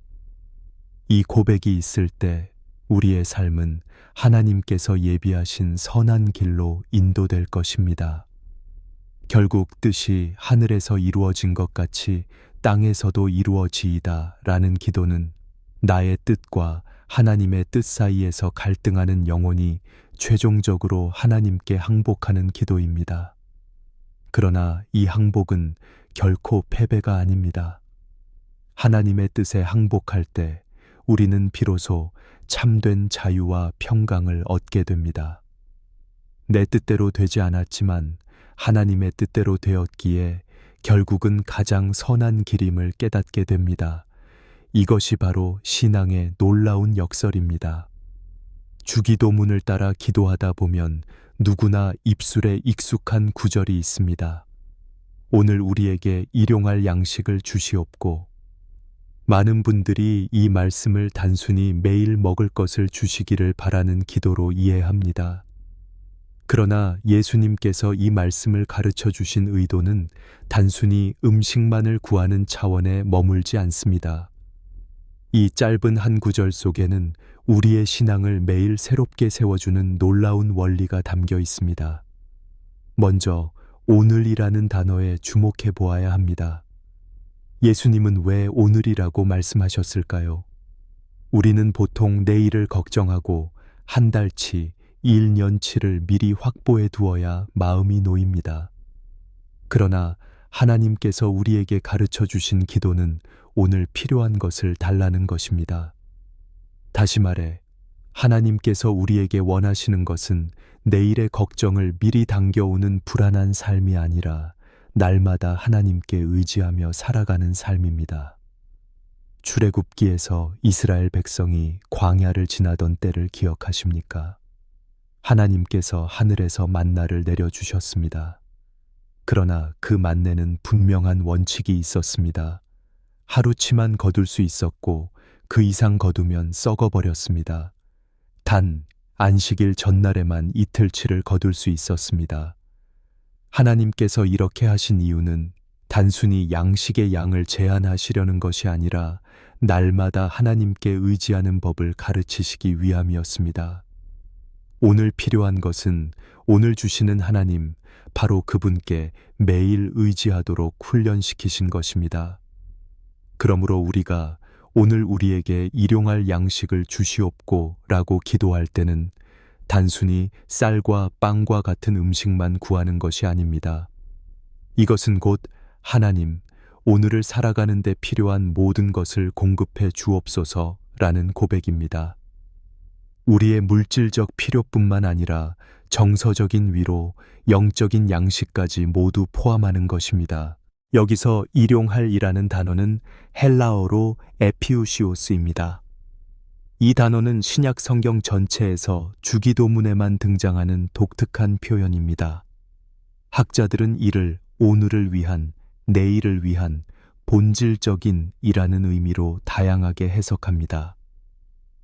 Speaker 1: 이 고백이 있을 때 우리의 삶은 하나님께서 예비하신 선한 길로 인도될 것입니다. 결국 뜻이 하늘에서 이루어진 것 같이 땅에서도 이루어지이다 라는 기도는 나의 뜻과 하나님의 뜻 사이에서 갈등하는 영혼이 최종적으로 하나님께 항복하는 기도입니다. 그러나 이 항복은 결코 패배가 아닙니다. 하나님의 뜻에 항복할 때 우리는 비로소 참된 자유와 평강을 얻게 됩니다. 내 뜻대로 되지 않았지만 하나님의 뜻대로 되었기에 결국은 가장 선한 길임을 깨닫게 됩니다. 이것이 바로 신앙의 놀라운 역설입니다. 주기도문을 따라 기도하다 보면 누구나 입술에 익숙한 구절이 있습니다. 오늘 우리에게 일용할 양식을 주시옵고. 많은 분들이 이 말씀을 단순히 매일 먹을 것을 주시기를 바라는 기도로 이해합니다. 그러나 예수님께서 이 말씀을 가르쳐 주신 의도는 단순히 음식만을 구하는 차원에 머물지 않습니다. 이 짧은 한 구절 속에는 우리의 신앙을 매일 새롭게 세워주는 놀라운 원리가 담겨 있습니다. 먼저 오늘이라는 단어에 주목해 보아야 합니다. 예수님은 왜 오늘이라고 말씀하셨을까요? 우리는 보통 내일을 걱정하고 한 달치, 1년치를 미리 확보해 두어야 마음이 놓입니다. 그러나 하나님께서 우리에게 가르쳐 주신 기도는 오늘 필요한 것을 달라는 것입니다. 다시 말해, 하나님께서 우리에게 원하시는 것은 내일의 걱정을 미리 당겨오는 불안한 삶이 아니라 날마다 하나님께 의지하며 살아가는 삶입니다. 출애굽기에서 이스라엘 백성이 광야를 지나던 때를 기억하십니까? 하나님께서 하늘에서 만나를 내려주셨습니다. 그러나 그 만나는 분명한 원칙이 있었습니다. 하루치만 거둘 수 있었고 그 이상 거두면 썩어버렸습니다. 단 안식일 전날에만 이틀치를 거둘 수 있었습니다. 하나님께서 이렇게 하신 이유는 단순히 양식의 양을 제한하시려는 것이 아니라 날마다 하나님께 의지하는 법을 가르치시기 위함이었습니다. 오늘 필요한 것은 오늘 주시는 하나님, 바로 그분께 매일 의지하도록 훈련시키신 것입니다. 그러므로 우리가 오늘 우리에게 일용할 양식을 주시옵고 라고 기도할 때는 단순히 쌀과 빵과 같은 음식만 구하는 것이 아닙니다. 이것은 곧 하나님, 오늘을 살아가는 데 필요한 모든 것을 공급해 주옵소서라는 고백입니다. 우리의 물질적 필요뿐만 아니라 정서적인 위로, 영적인 양식까지 모두 포함하는 것입니다. 여기서 일용할이라는 단어는 헬라어로 에피우시오스입니다. 이 단어는 신약 성경 전체에서 주기도문에만 등장하는 독특한 표현입니다. 학자들은 이를 오늘을 위한 내일을 위한 본질적인 이라는 의미로 다양하게 해석합니다.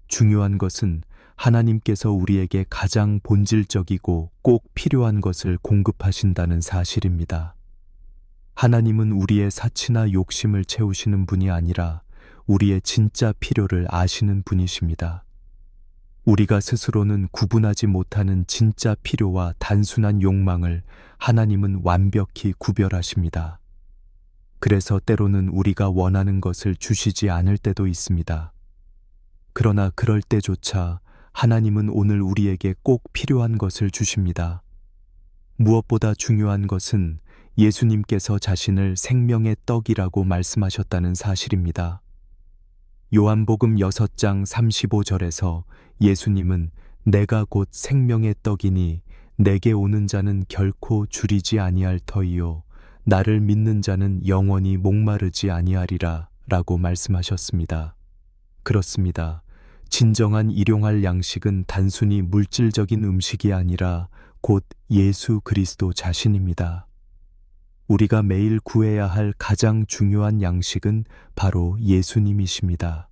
Speaker 1: 중요한 것은 하나님께서 우리에게 가장 본질적이고 꼭 필요한 것을 공급하신다는 사실입니다. 하나님은 우리의 사치나 욕심을 채우시는 분이 아니라 우리의 진짜 필요를 아시는 분이십니다. 우리가 스스로는 구분하지 못하는 진짜 필요와 단순한 욕망을 하나님은 완벽히 구별하십니다. 그래서 때로는 우리가 원하는 것을 주시지 않을 때도 있습니다. 그러나 그럴 때조차 하나님은 오늘 우리에게 꼭 필요한 것을 주십니다. 무엇보다 중요한 것은 예수님께서 자신을 생명의 떡이라고 말씀하셨다는 사실입니다. 요한복음 6장 35절에서 예수님은 내가 곧 생명의 떡이니 내게 오는 자는 결코 줄이지 아니할 터이요 나를 믿는 자는 영원히 목마르지 아니하리라 라고 말씀하셨습니다. 그렇습니다. 진정한 일용할 양식은 단순히 물질적인 음식이 아니라 곧 예수 그리스도 자신입니다. 우리가 매일 구해야 할 가장 중요한 양식은 바로 예수님이십니다.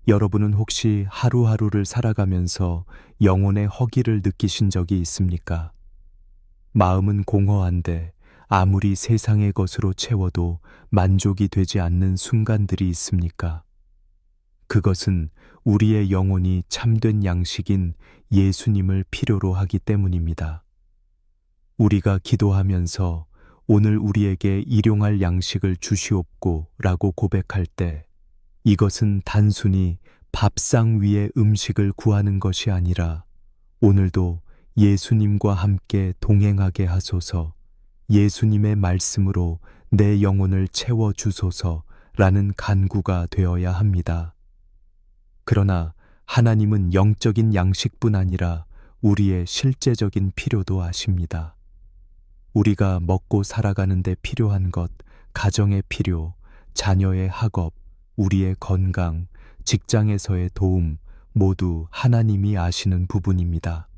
Speaker 1: 여러분은 혹시 하루하루를 살아가면서 영혼의 허기를 느끼신 적이 있습니까? 마음은 공허한데 아무리 세상의 것으로 채워도 만족이 되지 않는 순간들이 있습니까? 그것은 우리의 영혼이 참된 양식인 예수님을 필요로 하기 때문입니다. 우리가 기도하면서 오늘 우리에게 일용할 양식을 주시옵고 라고 고백할 때 이것은 단순히 밥상 위에 음식을 구하는 것이 아니라 오늘도 예수님과 함께 동행하게 하소서, 예수님의 말씀으로 내 영혼을 채워주소서라는 간구가 되어야 합니다. 그러나 하나님은 영적인 양식뿐 아니라 우리의 실제적인 필요도 아십니다. 우리가 먹고 살아가는 데 필요한 것, 가정의 필요, 자녀의 학업, 우리의 건강, 직장에서의 도움 모두 하나님이 아시는 부분입니다.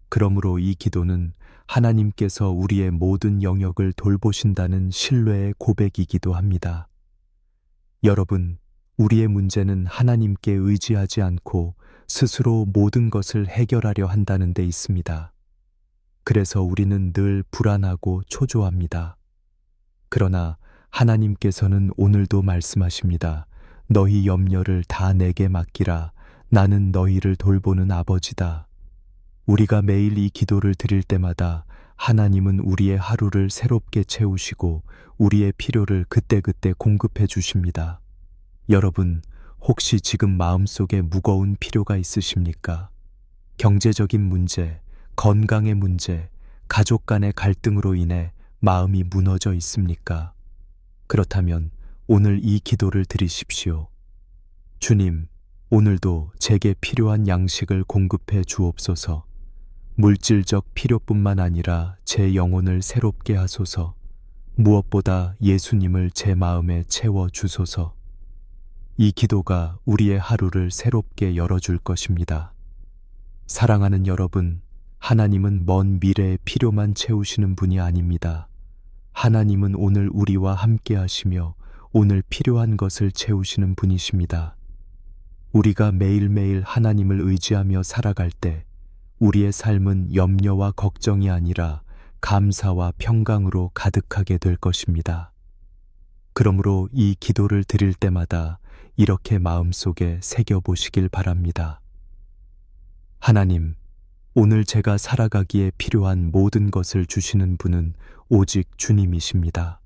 Speaker 1: 그러므로 이 기도는 하나님께서 우리의 모든 영역을 돌보신다는 신뢰의 고백이기도 합니다. 여러분, 우리의 문제는 하나님께 의지하지 않고 스스로 모든 것을 해결하려 한다는 데 있습니다. 그래서 우리는 늘 불안하고 초조합니다. 그러나 하나님께서는 오늘도 말씀하십니다. 너희 염려를 다 내게 맡기라. 나는 너희를 돌보는 아버지다. 우리가 매일 이 기도를 드릴 때마다 하나님은 우리의 하루를 새롭게 채우시고 우리의 필요를 그때그때 공급해 주십니다. 여러분, 혹시 지금 마음속에 무거운 필요가 있으십니까? 경제적인 문제, 건강의 문제, 가족 간의 갈등으로 인해 마음이 무너져 있습니까? 그렇다면 오늘 이 기도를 드리십시오. 주님, 오늘도 제게 필요한 양식을 공급해 주옵소서. 물질적 필요뿐만 아니라 제 영혼을 새롭게 하소서. 무엇보다 예수님을 제 마음에 채워 주소서. 이 기도가 우리의 하루를 새롭게 열어줄 것입니다. 사랑하는 여러분, 하나님은 먼 미래의 필요만 채우시는 분이 아닙니다. 하나님은 오늘 우리와 함께 하시며 오늘 필요한 것을 채우시는 분이십니다. 우리가 매일매일 하나님을 의지하며 살아갈 때 우리의 삶은 염려와 걱정이 아니라 감사와 평강으로 가득하게 될 것입니다. 그러므로 이 기도를 드릴 때마다 이렇게 마음속에 새겨보시길 바랍니다. 하나님, 오늘 제가 살아가기에 필요한 모든 것을 주시는 분은 오직 주님이십니다.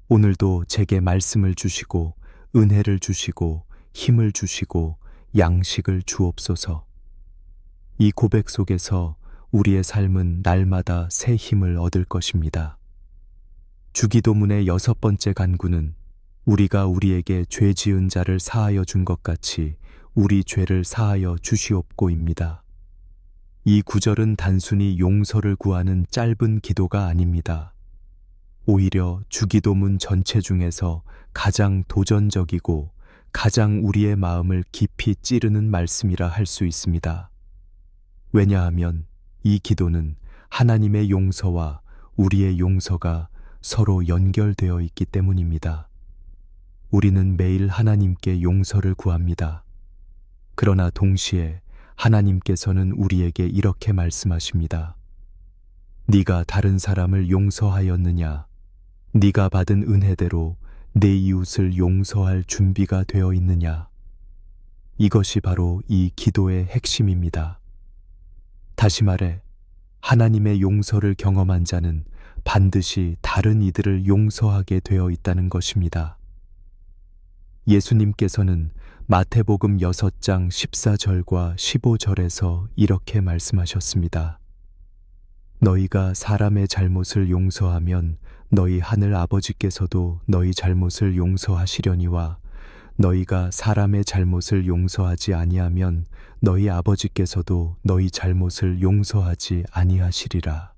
Speaker 1: 오늘도 제게 말씀을 주시고 은혜를 주시고 힘을 주시고 양식을 주옵소서. 이 고백 속에서 우리의 삶은 날마다 새 힘을 얻을 것입니다. 주기도문의 6번째 간구는 우리가 우리에게 죄 지은 자를 사하여 준 것 같이 우리 죄를 사하여 주시옵고입니다. 이 구절은 단순히 용서를 구하는 짧은 기도가 아닙니다. 오히려 주기도문 전체 중에서 가장 도전적이고 가장 우리의 마음을 깊이 찌르는 말씀이라 할 수 있습니다. 왜냐하면 이 기도는 하나님의 용서와 우리의 용서가 서로 연결되어 있기 때문입니다. 우리는 매일 하나님께 용서를 구합니다. 그러나 동시에 하나님께서는 우리에게 이렇게 말씀하십니다. 네가 다른 사람을 용서하였느냐? 네가 받은 은혜대로 내 이웃을 용서할 준비가 되어 있느냐? 이것이 바로 이 기도의 핵심입니다. 다시 말해, 하나님의 용서를 경험한 자는 반드시 다른 이들을 용서하게 되어 있다는 것입니다. 예수님께서는 마태복음 6장 14절과 15절에서 이렇게 말씀하셨습니다. 너희가 사람의 잘못을 용서하면 너희 하늘 아버지께서도 너희 잘못을 용서하시려니와 너희가 사람의 잘못을 용서하지 아니하면 너희 아버지께서도 너희 잘못을 용서하지 아니하시리라.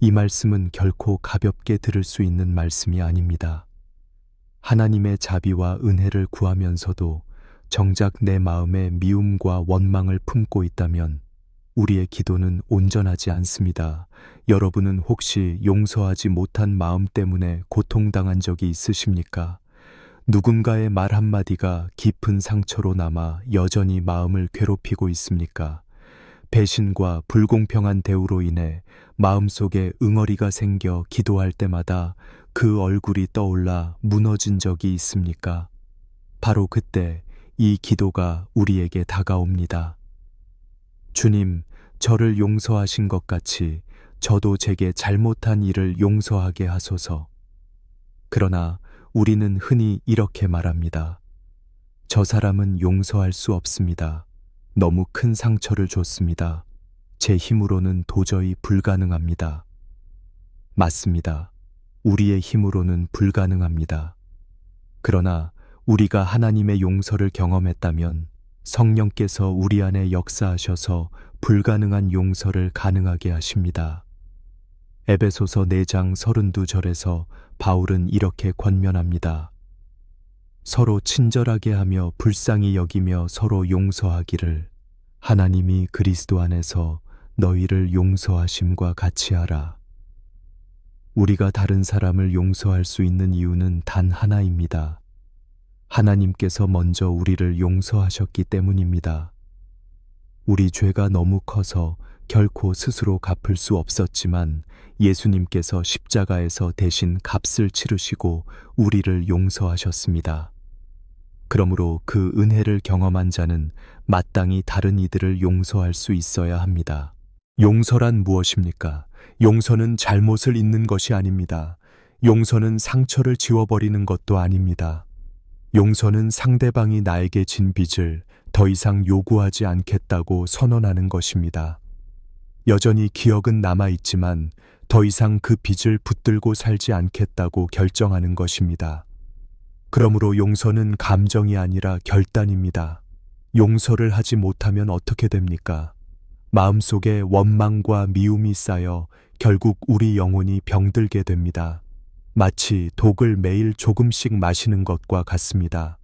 Speaker 1: 이 말씀은 결코 가볍게 들을 수 있는 말씀이 아닙니다. 하나님의 자비와 은혜를 구하면서도 정작 내 마음에 미움과 원망을 품고 있다면 우리의 기도는 온전하지 않습니다. 여러분은 혹시 용서하지 못한 마음 때문에 고통당한 적이 있으십니까? 누군가의 말 한마디가 깊은 상처로 남아 여전히 마음을 괴롭히고 있습니까? 배신과 불공평한 대우로 인해 마음속에 응어리가 생겨 기도할 때마다 그 얼굴이 떠올라 무너진 적이 있습니까? 바로 그때 이 기도가 우리에게 다가옵니다. 주님, 저를 용서하신 것 같이 저도 제게 잘못한 일을 용서하게 하소서. 그러나 우리는 흔히 이렇게 말합니다. 저 사람은 용서할 수 없습니다. 너무 큰 상처를 줬습니다. 제 힘으로는 도저히 불가능합니다. 맞습니다. 우리의 힘으로는 불가능합니다. 그러나 우리가 하나님의 용서를 경험했다면 성령께서 우리 안에 역사하셔서 불가능한 용서를 가능하게 하십니다. 에베소서 4장 32절에서 바울은 이렇게 권면합니다. 서로 친절하게 하며 불쌍히 여기며 서로 용서하기를 하나님이 그리스도 안에서 너희를 용서하심과 같이 하라. 우리가 다른 사람을 용서할 수 있는 이유는 단 하나입니다. 하나님께서 먼저 우리를 용서하셨기 때문입니다. 우리 죄가 너무 커서 결코 스스로 갚을 수 없었지만 예수님께서 십자가에서 대신 값을 치르시고 우리를 용서하셨습니다. 그러므로 그 은혜를 경험한 자는 마땅히 다른 이들을 용서할 수 있어야 합니다. 용서란 무엇입니까? 용서는 잘못을 잊는 것이 아닙니다. 용서는 상처를 지워버리는 것도 아닙니다. 용서는 상대방이 나에게 진 빚을 더 이상 요구하지 않겠다고 선언하는 것입니다. 여전히 기억은 남아있지만 더 이상 그 빚을 붙들고 살지 않겠다고 결정하는 것입니다. 그러므로 용서는 감정이 아니라 결단입니다. 용서를 하지 못하면 어떻게 됩니까? 마음속에 원망과 미움이 쌓여 결국 우리 영혼이 병들게 됩니다. 마치 독을 매일 조금씩 마시는 것과 같습니다.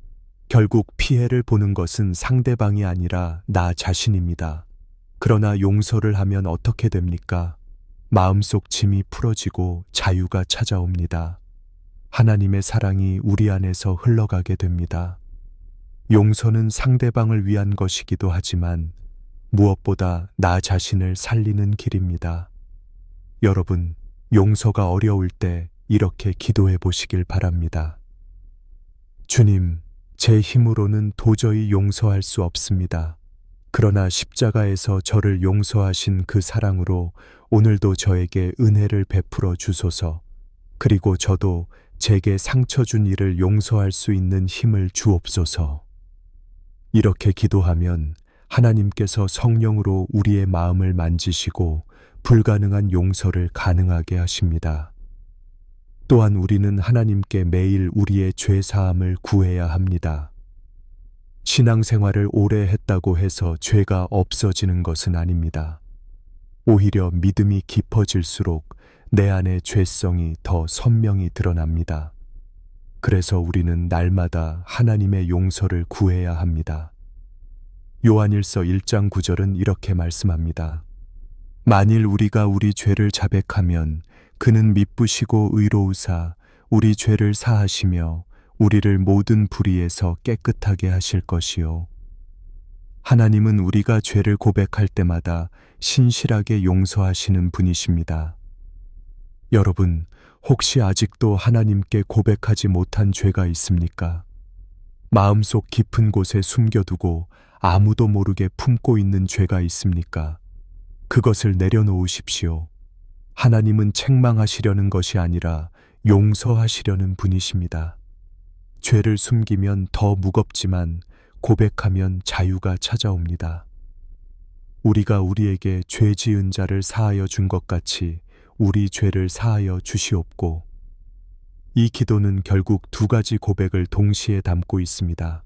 Speaker 1: 결국 피해를 보는 것은 상대방이 아니라 나 자신입니다. 그러나 용서를 하면 어떻게 됩니까? 마음속 짐이 풀어지고 자유가 찾아옵니다. 하나님의 사랑이 우리 안에서 흘러가게 됩니다. 용서는 상대방을 위한 것이기도 하지만 무엇보다 나 자신을 살리는 길입니다. 여러분, 용서가 어려울 때 이렇게 기도해 보시길 바랍니다. 주님, 제 힘으로는 도저히 용서할 수 없습니다. 그러나 십자가에서 저를 용서하신 그 사랑으로 오늘도 저에게 은혜를 베풀어 주소서. 그리고 저도 제게 상처 준 이를 용서할 수 있는 힘을 주옵소서. 이렇게 기도하면 하나님께서 성령으로 우리의 마음을 만지시고 불가능한 용서를 가능하게 하십니다. 또한 우리는 하나님께 매일 우리의 죄 사함을 구해야 합니다. 신앙생활을 오래 했다고 해서 죄가 없어지는 것은 아닙니다. 오히려 믿음이 깊어질수록 내 안의 죄성이 더 선명히 드러납니다. 그래서 우리는 날마다 하나님의 용서를 구해야 합니다. 요한일서 1장 9절은 이렇게 말씀합니다. 만일 우리가 우리 죄를 자백하면 그는 미쁘시고 의로우사 우리 죄를 사하시며 우리를 모든 불의에서 깨끗하게 하실 것이요. 하나님은 우리가 죄를 고백할 때마다 신실하게 용서하시는 분이십니다. 여러분, 혹시 아직도 하나님께 고백하지 못한 죄가 있습니까? 마음속 깊은 곳에 숨겨두고 아무도 모르게 품고 있는 죄가 있습니까? 그것을 내려놓으십시오. 하나님은 책망하시려는 것이 아니라 용서하시려는 분이십니다. 죄를 숨기면 더 무겁지만 고백하면 자유가 찾아옵니다. 우리가 우리에게 죄 지은 자를 사하여 준 것 같이 우리 죄를 사하여 주시옵고, 이 기도는 결국 두 가지 고백을 동시에 담고 있습니다.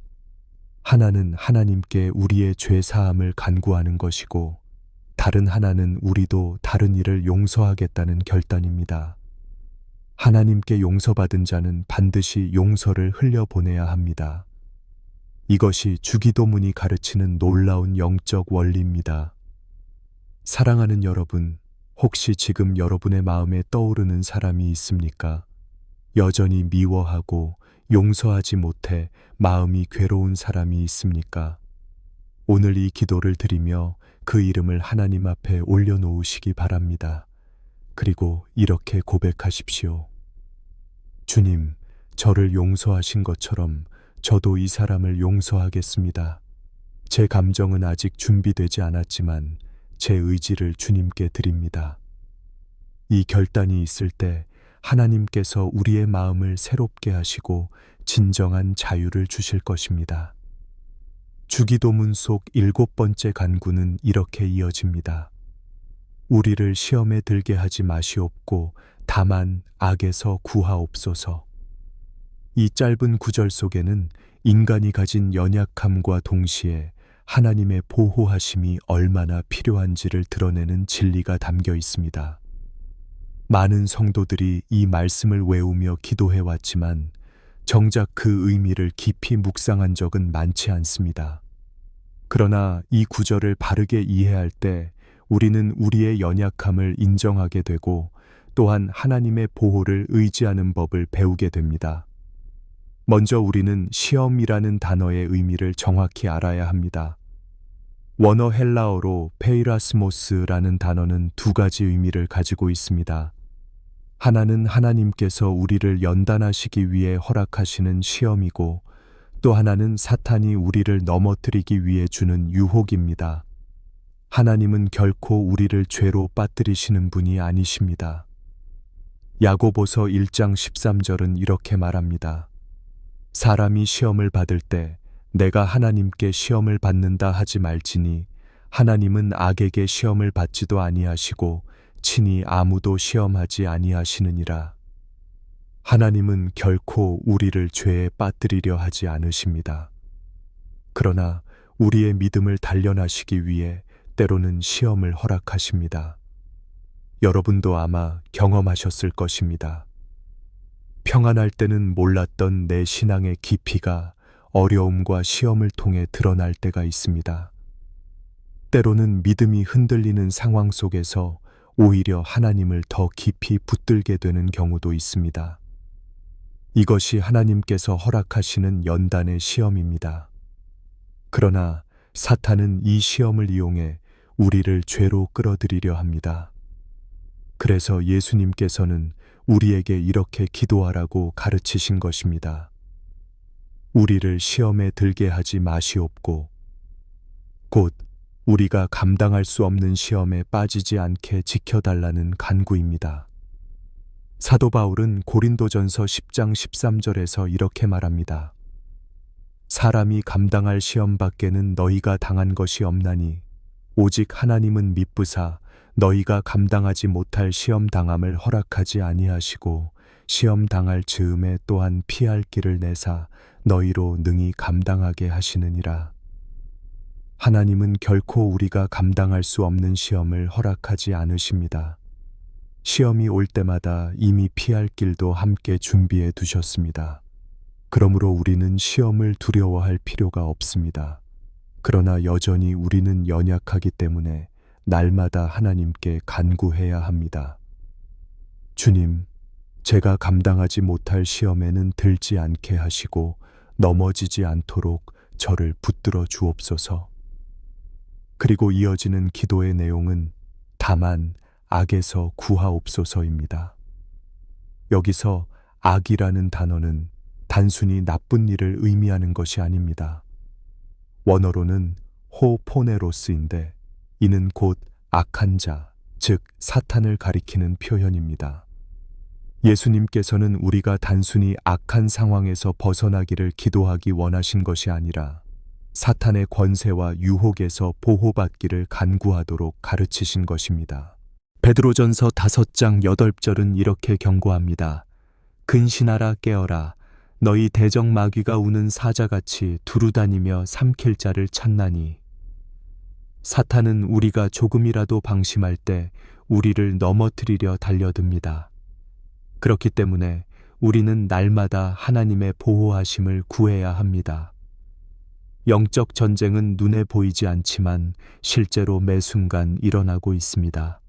Speaker 1: 하나는 하나님께 우리의 죄 사함을 간구하는 것이고, 다른 하나는 우리도 다른 이를 용서하겠다는 결단입니다. 하나님께 용서받은 자는 반드시 용서를 흘려보내야 합니다. 이것이 주기도문이 가르치는 놀라운 영적 원리입니다. 사랑하는 여러분, 혹시 지금 여러분의 마음에 떠오르는 사람이 있습니까? 여전히 미워하고 용서하지 못해 마음이 괴로운 사람이 있습니까? 오늘 이 기도를 드리며 그 이름을 하나님 앞에 올려놓으시기 바랍니다. 그리고 이렇게 고백하십시오. 주님, 저를 용서하신 것처럼 저도 이 사람을 용서하겠습니다. 제 감정은 아직 준비되지 않았지만 제 의지를 주님께 드립니다. 이 결단이 있을 때 하나님께서 우리의 마음을 새롭게 하시고 진정한 자유를 주실 것입니다. 주기도문 속 7번째 간구는 이렇게 이어집니다. 우리를 시험에 들게 하지 마시옵고 다만 악에서 구하옵소서. 이 짧은 구절 속에는 인간이 가진 연약함과 동시에 하나님의 보호하심이 얼마나 필요한지를 드러내는 진리가 담겨 있습니다. 많은 성도들이 이 말씀을 외우며 기도해 왔지만 정작 그 의미를 깊이 묵상한 적은 많지 않습니다. 그러나 이 구절을 바르게 이해할 때 우리는 우리의 연약함을 인정하게 되고 또한 하나님의 보호를 의지하는 법을 배우게 됩니다. 먼저 우리는 시험이라는 단어의 의미를 정확히 알아야 합니다. 원어 헬라어로 페이라스모스라는 단어는 두 가지 의미를 가지고 있습니다. 하나는 하나님께서 우리를 연단하시기 위해 허락하시는 시험이고, 또 하나는 사탄이 우리를 넘어뜨리기 위해 주는 유혹입니다. 하나님은 결코 우리를 죄로 빠뜨리시는 분이 아니십니다. 야고보서 1장 13절은 이렇게 말합니다. 사람이 시험을 받을 때 내가 하나님께 시험을 받는다 하지 말지니 하나님은 악에게 시험을 받지도 아니하시고 친히 아무도 시험하지 아니하시느니라. 하나님은 결코 우리를 죄에 빠뜨리려 하지 않으십니다. 그러나 우리의 믿음을 단련하시기 위해 때로는 시험을 허락하십니다. 여러분도 아마 경험하셨을 것입니다. 평안할 때는 몰랐던 내 신앙의 깊이가 어려움과 시험을 통해 드러날 때가 있습니다. 때로는 믿음이 흔들리는 상황 속에서 오히려 하나님을 더 깊이 붙들게 되는 경우도 있습니다. 이것이 하나님께서 허락하시는 연단의 시험입니다. 그러나 사탄은 이 시험을 이용해 우리를 죄로 끌어들이려 합니다. 그래서 예수님께서는 우리에게 이렇게 기도하라고 가르치신 것입니다. 우리를 시험에 들게 하지 마시옵고, 곧 우리가 감당할 수 없는 시험에 빠지지 않게 지켜달라는 간구입니다. 사도 바울은 고린도전서 10장 13절에서 이렇게 말합니다. 사람이 감당할 시험 밖에는 너희가 당한 것이 없나니 오직 하나님은 미쁘사 너희가 감당하지 못할 시험 당함을 허락하지 아니하시고 시험 당할 즈음에 또한 피할 길을 내사 너희로 능히 감당하게 하시느니라. 하나님은 결코 우리가 감당할 수 없는 시험을 허락하지 않으십니다. 시험이 올 때마다 이미 피할 길도 함께 준비해 두셨습니다. 그러므로 우리는 시험을 두려워할 필요가 없습니다. 그러나 여전히 우리는 연약하기 때문에 날마다 하나님께 간구해야 합니다. 주님, 제가 감당하지 못할 시험에는 들지 않게 하시고 넘어지지 않도록 저를 붙들어 주옵소서. 그리고 이어지는 기도의 내용은 다만 악에서 구하옵소서입니다. 여기서 악이라는 단어는 단순히 나쁜 일을 의미하는 것이 아닙니다. 원어로는 호포네로스인데 이는 곧 악한 자, 즉 사탄을 가리키는 표현입니다. 예수님께서는 우리가 단순히 악한 상황에서 벗어나기를 기도하기 원하신 것이 아니라 사탄의 권세와 유혹에서 보호받기를 간구하도록 가르치신 것입니다. 베드로전서 5장 8절은 이렇게 경고합니다. 근신하라 깨어라. 너희 대적 마귀가 우는 사자같이 두루다니며 삼킬 자를 찾나니. 사탄은 우리가 조금이라도 방심할 때 우리를 넘어뜨리려 달려듭니다. 그렇기 때문에 우리는 날마다 하나님의 보호하심을 구해야 합니다. 영적 전쟁은 눈에 보이지 않지만 실제로 매 순간 일어나고 있습니다.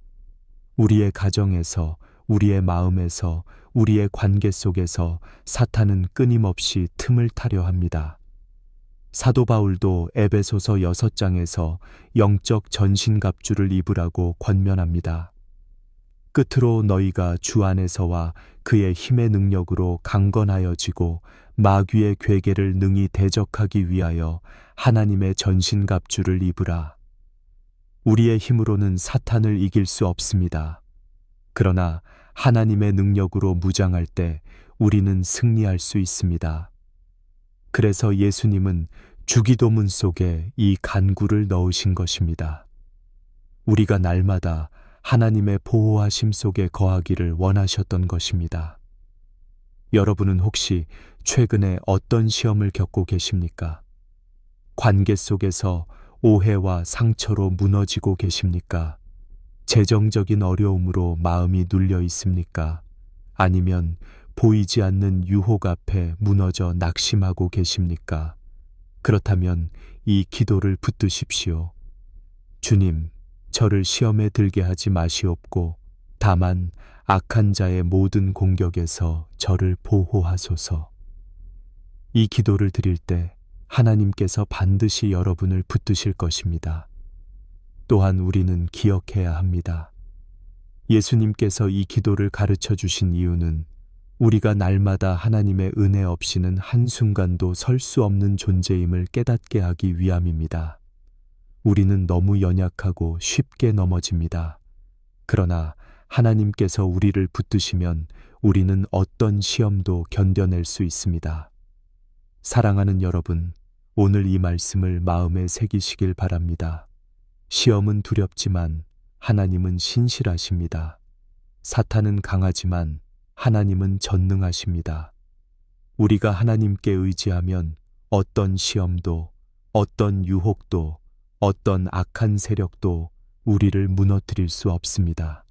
Speaker 1: 우리의 가정에서, 우리의 마음에서, 우리의 관계 속에서 사탄은 끊임없이 틈을 타려 합니다. 사도 바울도 에베소서 6장에서 영적 전신갑주를 입으라고 권면합니다. 끝으로 너희가 주 안에서와 그의 힘의 능력으로 강건하여지고 마귀의 괴계를 능히 대적하기 위하여 하나님의 전신갑주를 입으라. 우리의 힘으로는 사탄을 이길 수 없습니다. 그러나 하나님의 능력으로 무장할 때 우리는 승리할 수 있습니다. 그래서 예수님은 주기도문 속에 이 간구를 넣으신 것입니다. 우리가 날마다 하나님의 보호하심 속에 거하기를 원하셨던 것입니다. 여러분은 혹시 최근에 어떤 시험을 겪고 계십니까? 관계 속에서 오해와 상처로 무너지고 계십니까? 재정적인 어려움으로 마음이 눌려 있습니까? 아니면 보이지 않는 유혹 앞에 무너져 낙심하고 계십니까? 그렇다면 이 기도를 붙드십시오. 주님, 저를 시험에 들게 하지 마시옵고 다만 악한 자의 모든 공격에서 저를 보호하소서. 이 기도를 드릴 때 하나님께서 반드시 여러분을 붙드실 것입니다. 또한 우리는 기억해야 합니다. 예수님께서 이 기도를 가르쳐 주신 이유는 우리가 날마다 하나님의 은혜 없이는 한순간도 설 수 없는 존재임을 깨닫게 하기 위함입니다. 우리는 너무 연약하고 쉽게 넘어집니다. 그러나 하나님께서 우리를 붙드시면 우리는 어떤 시험도 견뎌낼 수 있습니다. 사랑하는 여러분, 오늘 이 말씀을 마음에 새기시길 바랍니다. 시험은 두렵지만 하나님은 신실하십니다. 사탄은 강하지만 하나님은 전능하십니다. 우리가 하나님께 의지하면 어떤 시험도, 어떤 유혹도, 어떤 악한 세력도 우리를 무너뜨릴 수 없습니다.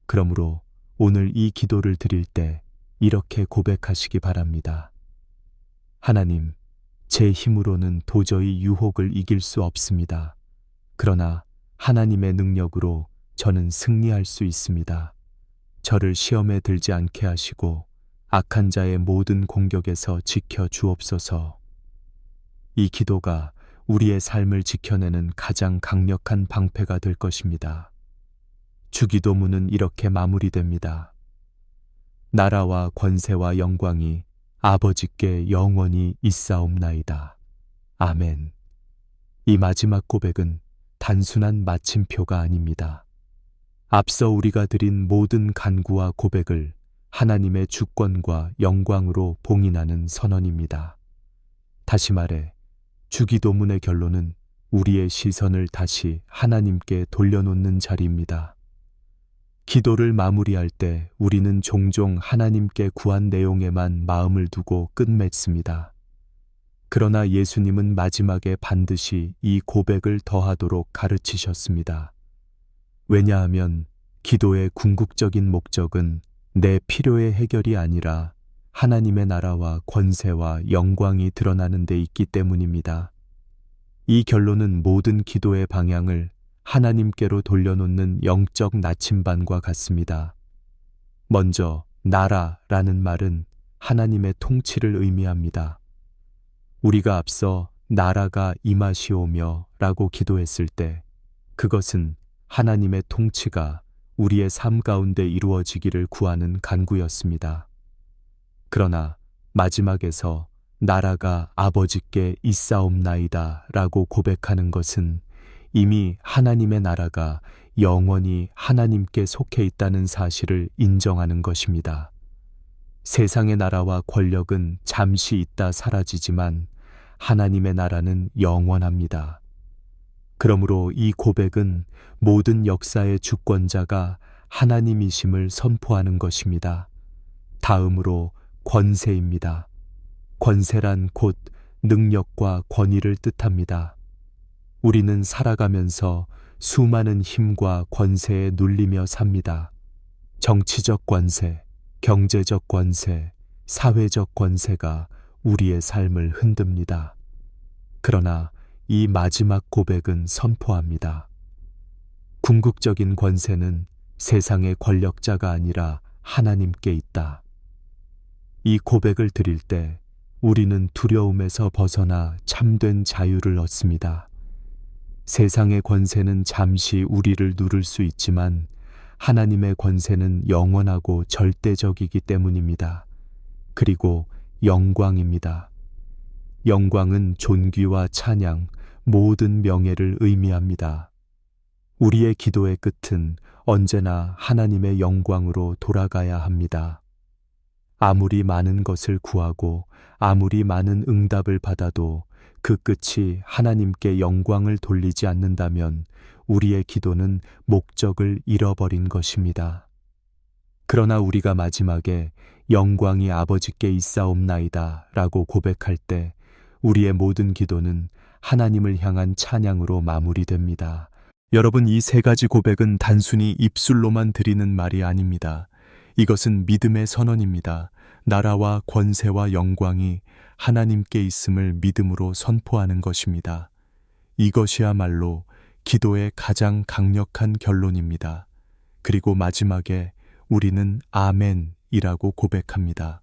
Speaker 1: 그러므로 오늘 이 기도를 드릴 때 이렇게 고백하시기 바랍니다. 하나님, 제 힘으로는 도저히 유혹을 이길 수 없습니다. 그러나 하나님의 능력으로 저는 승리할 수 있습니다. 저를 시험에 들지 않게 하시고 악한 자의 모든 공격에서 지켜 주옵소서. 이 기도가 우리의 삶을 지켜내는 가장 강력한 방패가 될 것입니다. 주기도문은 이렇게 마무리됩니다. 나라와 권세와 영광이 아버지께 영원히 있사옵나이다. 아멘. 이 마지막 고백은 단순한 마침표가 아닙니다. 앞서 우리가 드린 모든 간구와 고백을 하나님의 주권과 영광으로 봉인하는 선언입니다. 다시 말해, 주기도문의 결론은 우리의 시선을 다시 하나님께 돌려놓는 자리입니다. 기도를 마무리할 때 우리는 종종 하나님께 구한 내용에만 마음을 두고 끝맺습니다. 그러나 예수님은 마지막에 반드시 이 고백을 더하도록 가르치셨습니다. 왜냐하면 기도의 궁극적인 목적은 내 필요의 해결이 아니라 하나님의 나라와 권세와 영광이 드러나는 데 있기 때문입니다. 이 결론은 모든 기도의 방향을 하나님께로 돌려놓는 영적 나침반과 같습니다. 먼저 나라라는 말은 하나님의 통치를 의미합니다. 우리가 앞서 나라가 임하시오며 라고 기도했을 때 그것은 하나님의 통치가 우리의 삶 가운데 이루어지기를 구하는 간구였습니다. 그러나 마지막에서 나라가 아버지께 있사옵나이다 라고 고백하는 것은 이미 하나님의 나라가 영원히 하나님께 속해 있다는 사실을 인정하는 것입니다. 세상의 나라와 권력은 잠시 있다 사라지지만 하나님의 나라는 영원합니다. 그러므로 이 고백은 모든 역사의 주권자가 하나님이심을 선포하는 것입니다. 다음으로 권세입니다. 권세란 곧 능력과 권위를 뜻합니다. 우리는 살아가면서 수많은 힘과 권세에 눌리며 삽니다. 정치적 권세, 경제적 권세, 사회적 권세가 우리의 삶을 흔듭니다. 그러나 이 마지막 고백은 선포합니다. 궁극적인 권세는 세상의 권력자가 아니라 하나님께 있다. 이 고백을 드릴 때 우리는 두려움에서 벗어나 참된 자유를 얻습니다. 세상의 권세는 잠시 우리를 누를 수 있지만 하나님의 권세는 영원하고 절대적이기 때문입니다. 그리고 영광입니다. 영광은 존귀와 찬양, 모든 명예를 의미합니다. 우리의 기도의 끝은 언제나 하나님의 영광으로 돌아가야 합니다. 아무리 많은 것을 구하고 아무리 많은 응답을 받아도 그 끝이 하나님께 영광을 돌리지 않는다면 우리의 기도는 목적을 잃어버린 것입니다. 그러나 우리가 마지막에 영광이 아버지께 있사옵나이다 라고 고백할 때 우리의 모든 기도는 하나님을 향한 찬양으로 마무리됩니다. 여러분, 이 세 가지 고백은 단순히 입술로만 드리는 말이 아닙니다. 이것은 믿음의 선언입니다. 나라와 권세와 영광이 하나님께 있음을 믿음으로 선포하는 것입니다. 이것이야말로 기도의 가장 강력한 결론입니다. 그리고 마지막에 우리는 아멘이라고 고백합니다.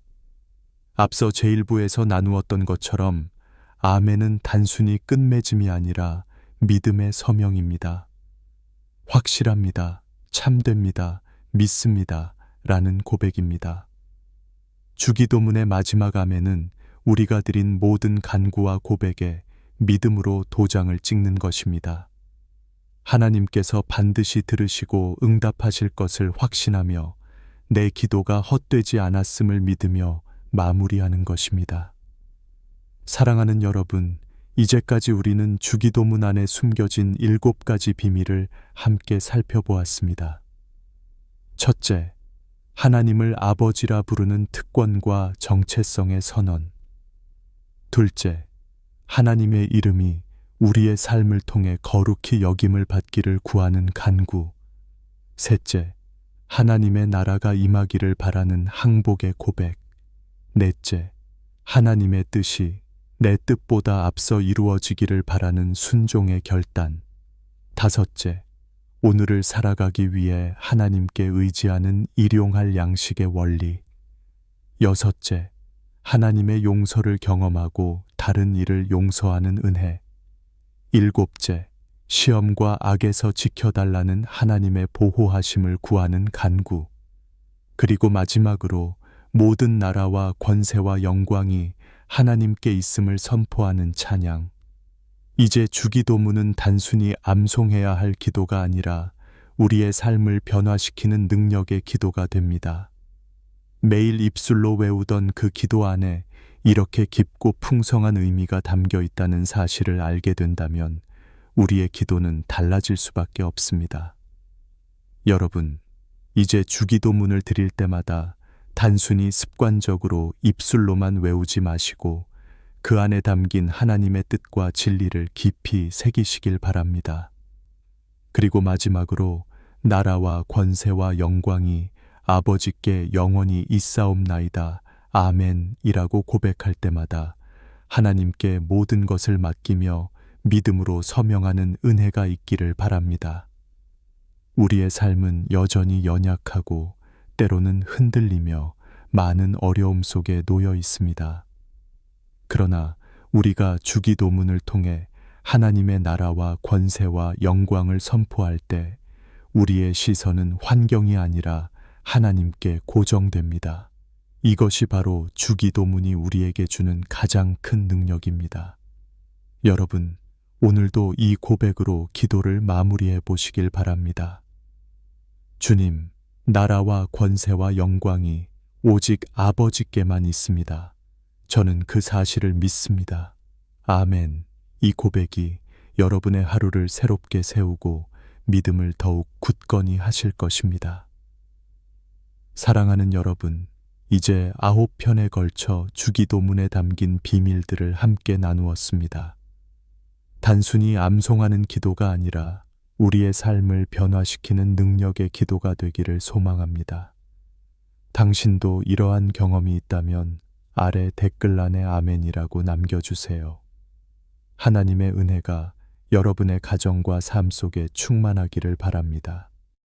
Speaker 1: 앞서 제1부에서 나누었던 것처럼 아멘은 단순히 끝맺음이 아니라 믿음의 서명입니다. 확실합니다. 참됩니다. 믿습니다. 라는 고백입니다. 주기도문의 마지막 아멘은 우리가 드린 모든 간구와 고백에 믿음으로 도장을 찍는 것입니다. 하나님께서 반드시 들으시고 응답하실 것을 확신하며 내 기도가 헛되지 않았음을 믿으며 마무리하는 것입니다. 사랑하는 여러분, 이제까지 우리는 주기도문 안에 숨겨진 7가지 비밀을 함께 살펴보았습니다. 첫째, 하나님을 아버지라 부르는 특권과 정체성의 선언. 둘째, 하나님의 이름이 우리의 삶을 통해 거룩히 여김을 받기를 구하는 간구. 셋째, 하나님의 나라가 임하기를 바라는 항복의 고백. 넷째, 하나님의 뜻이 내 뜻보다 앞서 이루어지기를 바라는 순종의 결단. 다섯째, 오늘을 살아가기 위해 하나님께 의지하는 일용할 양식의 원리. 여섯째, 하나님의 용서를 경험하고 다른 이를 용서하는 은혜. 일곱째, 시험과 악에서 지켜달라는 하나님의 보호하심을 구하는 간구. 그리고 마지막으로 모든 나라와 권세와 영광이 하나님께 있음을 선포하는 찬양. 이제 주기도문은 단순히 암송해야 할 기도가 아니라 우리의 삶을 변화시키는 능력의 기도가 됩니다. 매일 입술로 외우던 그 기도 안에 이렇게 깊고 풍성한 의미가 담겨 있다는 사실을 알게 된다면 우리의 기도는 달라질 수밖에 없습니다. 여러분, 이제 주기도문을 드릴 때마다 단순히 습관적으로 입술로만 외우지 마시고 그 안에 담긴 하나님의 뜻과 진리를 깊이 새기시길 바랍니다. 그리고 마지막으로 나라와 권세와 영광이 아버지께 영원히 있사옵나이다. 아멘이라고 고백할 때마다 하나님께 모든 것을 맡기며 믿음으로 서명하는 은혜가 있기를 바랍니다. 우리의 삶은 여전히 연약하고 때로는 흔들리며 많은 어려움 속에 놓여 있습니다. 그러나 우리가 주기도문을 통해 하나님의 나라와 권세와 영광을 선포할 때 우리의 시선은 환경이 아니라 하나님께 고정됩니다. 이것이 바로 주기도문이 우리에게 주는 가장 큰 능력입니다. 여러분, 오늘도 이 고백으로 기도를 마무리해 보시길 바랍니다. 주님, 나라와 권세와 영광이 오직 아버지께만 있습니다. 저는 그 사실을 믿습니다. 아멘. 이 고백이 여러분의 하루를 새롭게 세우고 믿음을 더욱 굳건히 하실 것입니다. 사랑하는 여러분, 이제 9편에 걸쳐 주기도문에 담긴 비밀들을 함께 나누었습니다. 단순히 암송하는 기도가 아니라 우리의 삶을 변화시키는 능력의 기도가 되기를 소망합니다. 당신도 이러한 경험이 있다면 아래 댓글란에 아멘이라고 남겨주세요. 하나님의 은혜가 여러분의 가정과 삶 속에 충만하기를 바랍니다.